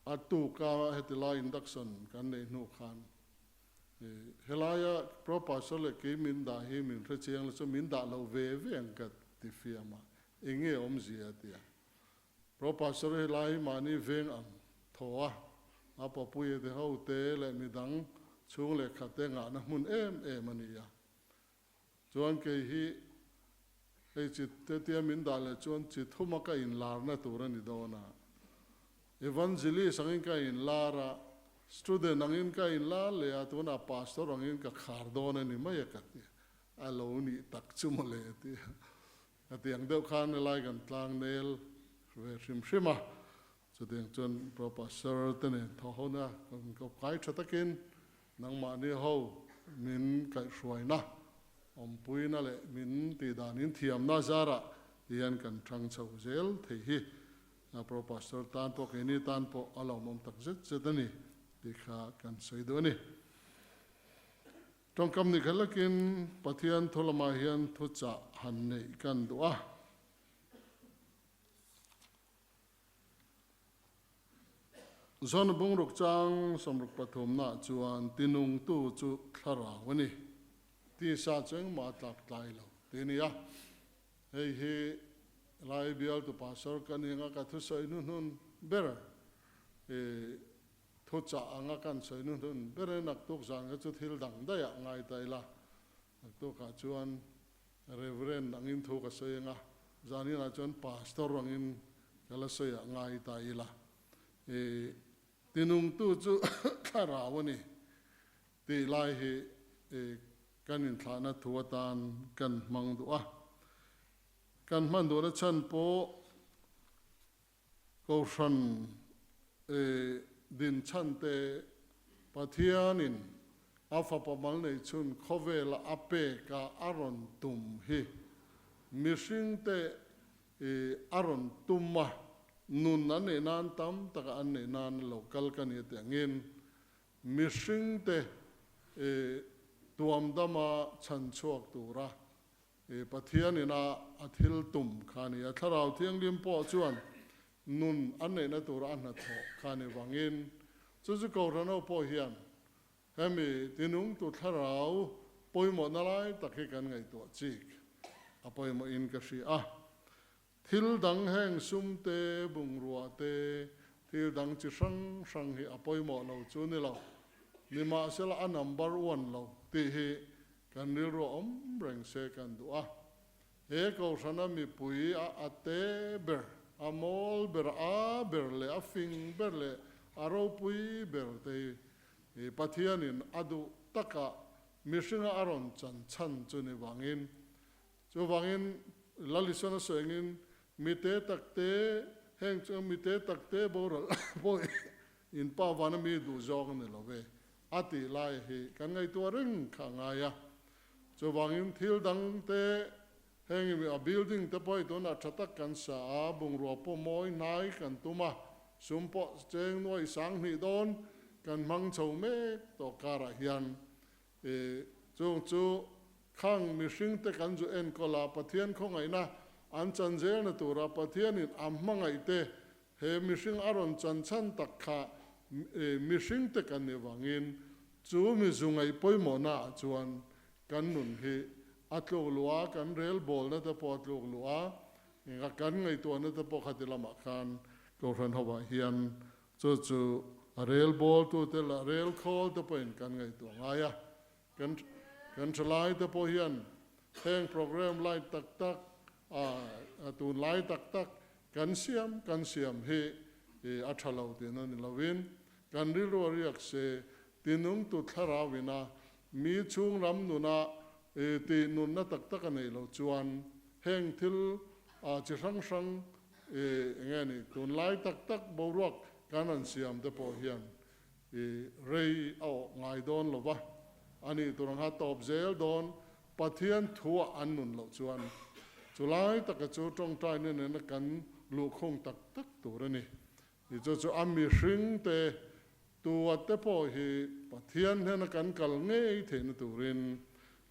J: atu ka hetila induction kan nei nu khan helaya proposal le ke min da hi min re chiang so min da lo ve ang ka ti fiama enge om zia tia proposal helai mani veng ang thoa apa puye de ho te le midang chung le khate nga na mun em ania chuan ke hi ei chi te tia min da le chuan chi thuma ka in lar na tur ani do na evangelist angin ka in lara student angin ka in la le atuna pastor angin ka khar do na ni mai ka ti alo ni tak chum le ti atiang deuh khan lai kan tlang nel ve shima so ding chon professor tene tho na ko kai thatakin nang ma ni ho min kai shwaina om puina le min ti danin thiam na zara hian kan thang chho zel thei hi na professor tan po ke ni tan po alo mom tak zet zetani ti kha kan soi do ni trong kam ni khalakin pathian tholama hian thu cha han nei kan duwa zon bung ruk chang som ruk pathum na chuan tinung tu chu thlara wani ti sa cheng ma tak tlai lo ti ni ya hei hi lai bial tu pastor kan nga ka thu soi nun ber thu cha anga kan soi nun ber nak tok jang chu thil dang da ya ngai tai la nak to ka chuan reverend angin thu ka soi nga zani na chuan pastor angin kala soi ngai tai la tinung tu chu thara wani ti lai hi kan in thana thuatan kan mang duwa kan man do na chan po ko shan din chan te pathianin afa pamal nei chun khovel ape ka aron tum hi mishing te aron tumma nun ane nan tam taka ane nan local kan yete ngin mishing te tuam dama chan chuak tura pathian ina athil tum khani atharau thiang lim po chuan nun ane na tura an tho khani wangin chu ko rano po hian hemi tinung tu tharau poimo nalai takhe kan ngai to chik apoimo in ka shi thil dang heng sum te bung ruwa te thil dang chi sang hi apoimo lo chu ni lo lima sela a number 1 lo ti hi kan nil ro om reng se kan duwa he ko sana mi pui a ate ber amol ber a ber le a fing ber le aro pui ber te pathianin adu taka mishinga aron chan chu ni wangin chu wangin lalisona soengin mite takte heng chu mite takte boral boy in pa wana mi du jog ne love ati lai hi kan ngai tu ring khangaya chu wangin thil dang te heng mi a building te poi don a thatak kan sa a bung ro po moi nai kan tuma sumpo cheng noi sang ni don kan mang chou me to kara hian chu khang mi hring te kan ju en kola pathian khongai na an chan zel na tura pathian in ammangai te he mi hring aron chan chan tak kha mi hring te kan ne wangin chu mi zungai poimo na chuan kan nun hi atlok lua kan rel bol na te po atlok lua nga kan ngai to na te po khatilama khan ko ran hawa hian chu rel bol tu te la rel khol te po in kan ngai to ngaya kan chalai te po hian heng program lai tak tu lai tak kan siam he a thalo te na ni lovin kan ril ro riak se tinung tu thara wina mi chung ram nu na ti nun na tak anei lo chuan heng thil chi sang ngani tun lai tak boruak kan an siam te po hian rei au ngai don lo ba ani turang ha top zel don pathian thua an nun lo chuan chulai tak chu tong trai ne na kan lu khong tak turani ni chu ami hring te tua te po hi pathian hena kan kal ngei thein turin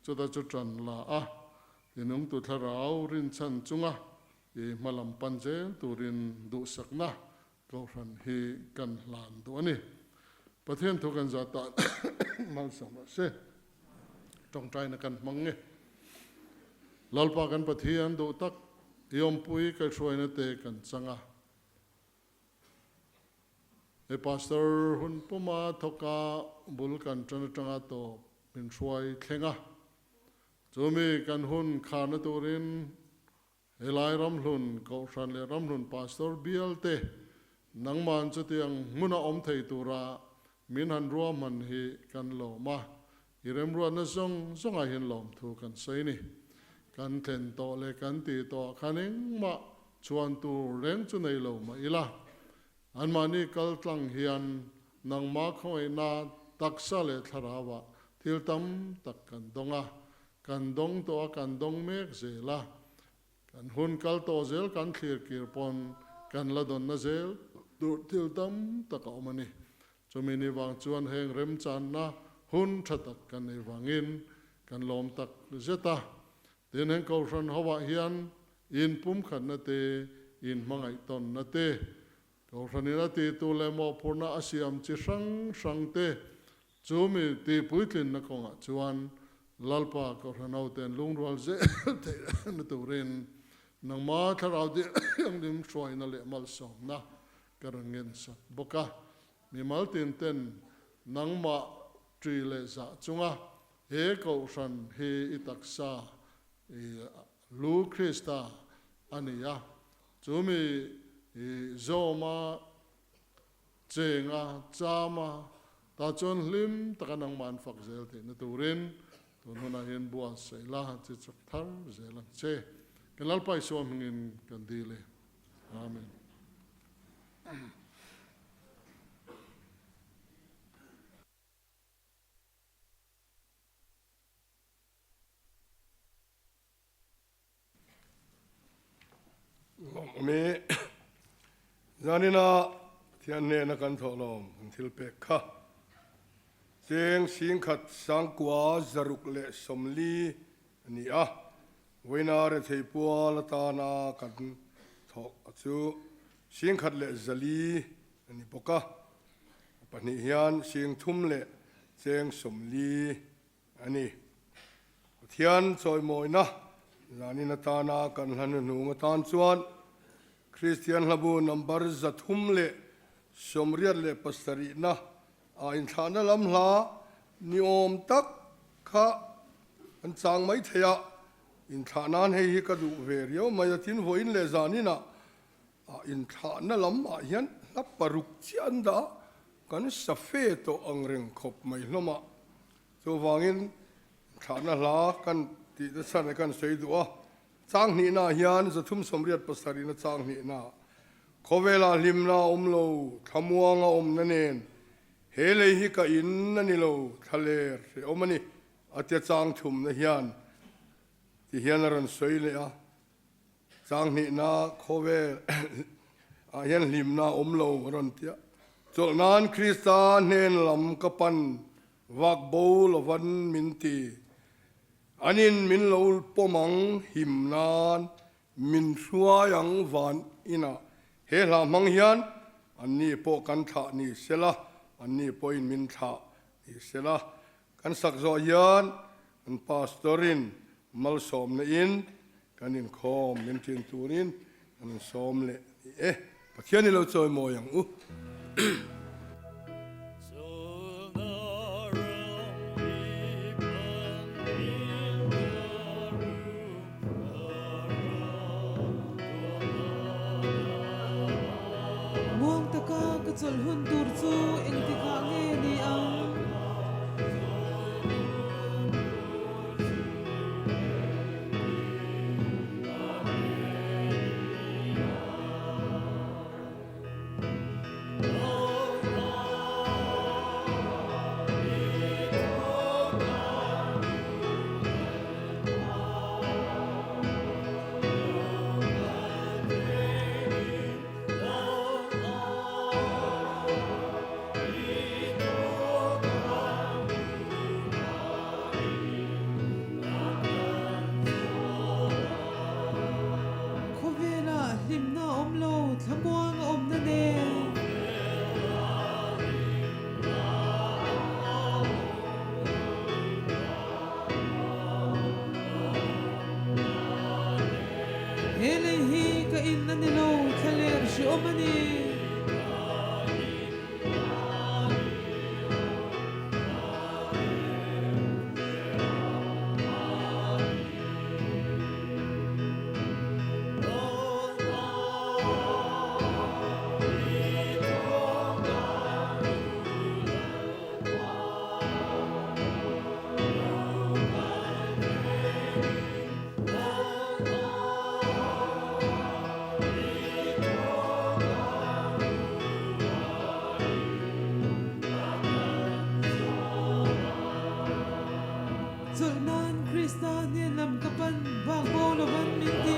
J: chu da chu tran la tinung tu tharau rin chan chunga มาลำปันเจตูรินดูสักนะก็รันฮีกันหลานตัวนี้ประเทศทุกันจะตาน มันสมัเสจงใจนักันมังเงลลปากันประเทศดูตักยอมปุยกันช่วยนเตกันสังะพาสเตอร์หุ่นปุ่มาทกาบุลกันจันจังอาโตเป็นช่วยเข่งะจะมีกันหุ่นขานตัวรินลายรำลุนเขาชันเลรำลุนพาสเตอร์เบียลเตนังมันจะเตียงมุนาอมไทยตัวระมินหันรัวมันฮีกันโลมาอิเรมรัวนั่งซงอาหินลมถูกกันใส่นี่กันเทนโตเลกันตีโตขันเองมาชวนตัวเร่งจุในโลมาอีละอันมานี่กัลตังเฮียนนังมาเขาไอ้นาตักซาเลทาราวะทิลตัมตักกันดงะกันดงตัวกันดงเมกเซละกันหุ่นกัลโตเซลกันเคลียร์กีร์ปอนกันละดอนนาเซลดูทิลตัมตักเอามานี่จะมีนิวังจวนแห่งเริมจันนะหุ่นชัดกันในวังอินกันลมตักเจตาเดินแห่งเขาชันฮาวะเฮียนอินปุ่มขันนาเตอินมังไอตอนนาเตเขาชันนาเตตัวเลมอพูนาอาศัยมจิสังเตจูมีตีปุยตินนักงะจวนลลปาเขาชันเอาเต็นลุงรัวเจเตนตัวเรนนังมาทาราวเดียังดิมช่วยนั่นแหละมัลสอมนะกระเงินสักบกะมีมัลตินเต็นนังมาทรีเลสะจุงะเฮเขาชันเฮอิตักษาลูคริสตาอันนี้ยะจูมีโจมาเจงะจามาตาจนลิมตะกันนังมันฝักเซลตินตูรินตัวนู้นเห็นบัวใส่ละจิตสักทาร์เซลังเชกันลัลไปสวมเงินกันดีเลยอาเมน
A: มีจานินาที่อันเนนักันทอลมทิลเปกค่ะเสียงสิงขัดสังกัวจรุกเลสมลีนี่อ่ะเวนาเรทิปัวลตานากันทอกจูสิงขัดเลจลีนี่ปกะปนิยานเสียงทุ่มเลเสียงสมลีอันนี้เทียนซอยมอยนะจานินาตานากันหันหนูงตานชวนคริสเตียนฮับูนัมบาร์จัทุ่มเลสมเรียดเลปัสตรีนะอินทานะลำลานิอมตักข้าอันจางไม่เทียอินทานานให้กระดูเวรียวมาตินโวอินเลจานินะอินทานะลำยันนับปรุกจีอันดากันสเฟโตอังเริงขบไม่ลมาตัววางินทานะลากันติดสันกันสวยตัวจางนี่นายันจะทุ่มสมเรียดปัสตรีนะจางนี่นาขเวลาลิมนาอมโลขมัวงอมนั่นเองเฮเลยฮิกอินนั่นนี่โลทะเลอมันนี่อาจจะจางทุ่มนะยันที่ยันรันสวยเลยอ่ะจางนี่นาขเวยันลิมนาอมโลรันเตียจนนั้นคริสตานเนนลำกปันวักโบลวันมินตีอันนี้มินโลปมังหิมนานมินชัวยังวันอินะเฮลามังยันอันนี้พอกันท่านี่เสละอันนี้พออินมินท่านี่เสละกันสักจอยันอันพาสตอรินมัลสอมเนอินกันอินคอมมินทินตูรินอันสอมเลปัจจัยนี้เราจอยโมยัง
D: จนหุ่นตูรจูเองที่ข้างเงี้ยนี่เอา Thamuang om na ne Hele hi ka in na nilo thaler shi omani Zulnan Kristan lam kapan bang bolo ban minti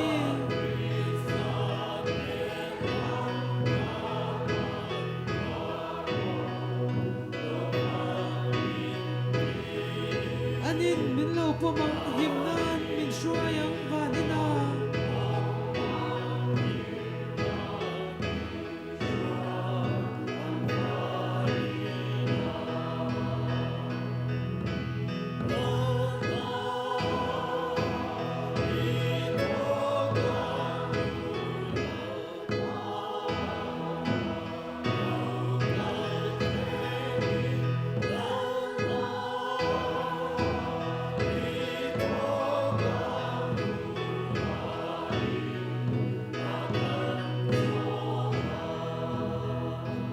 D: Anin min lo pomang himnan min shuayang vanina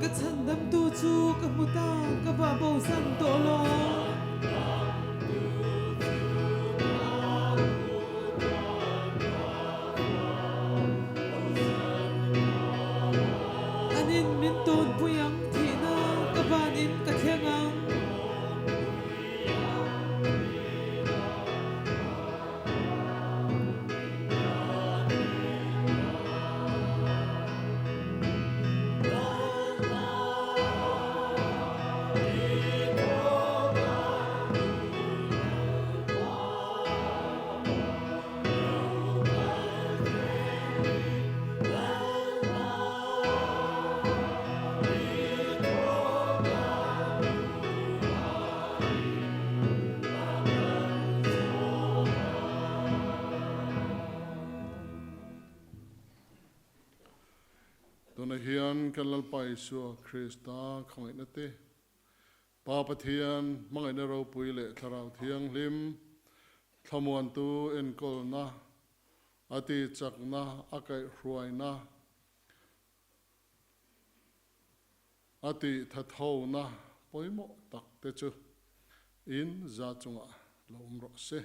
D: Kathandam tu chu kamuta kababo san tolo Anin min ton puyang thina kabanin kathengang
J: Dona hian kan lalpai su Krista khangai na te pa pathian mangai na ro pui le tharau thiang lim thamuan tu en kol na ati chak na akai hruai na ati thathau na poimo tak te chu in za chunga lom ro se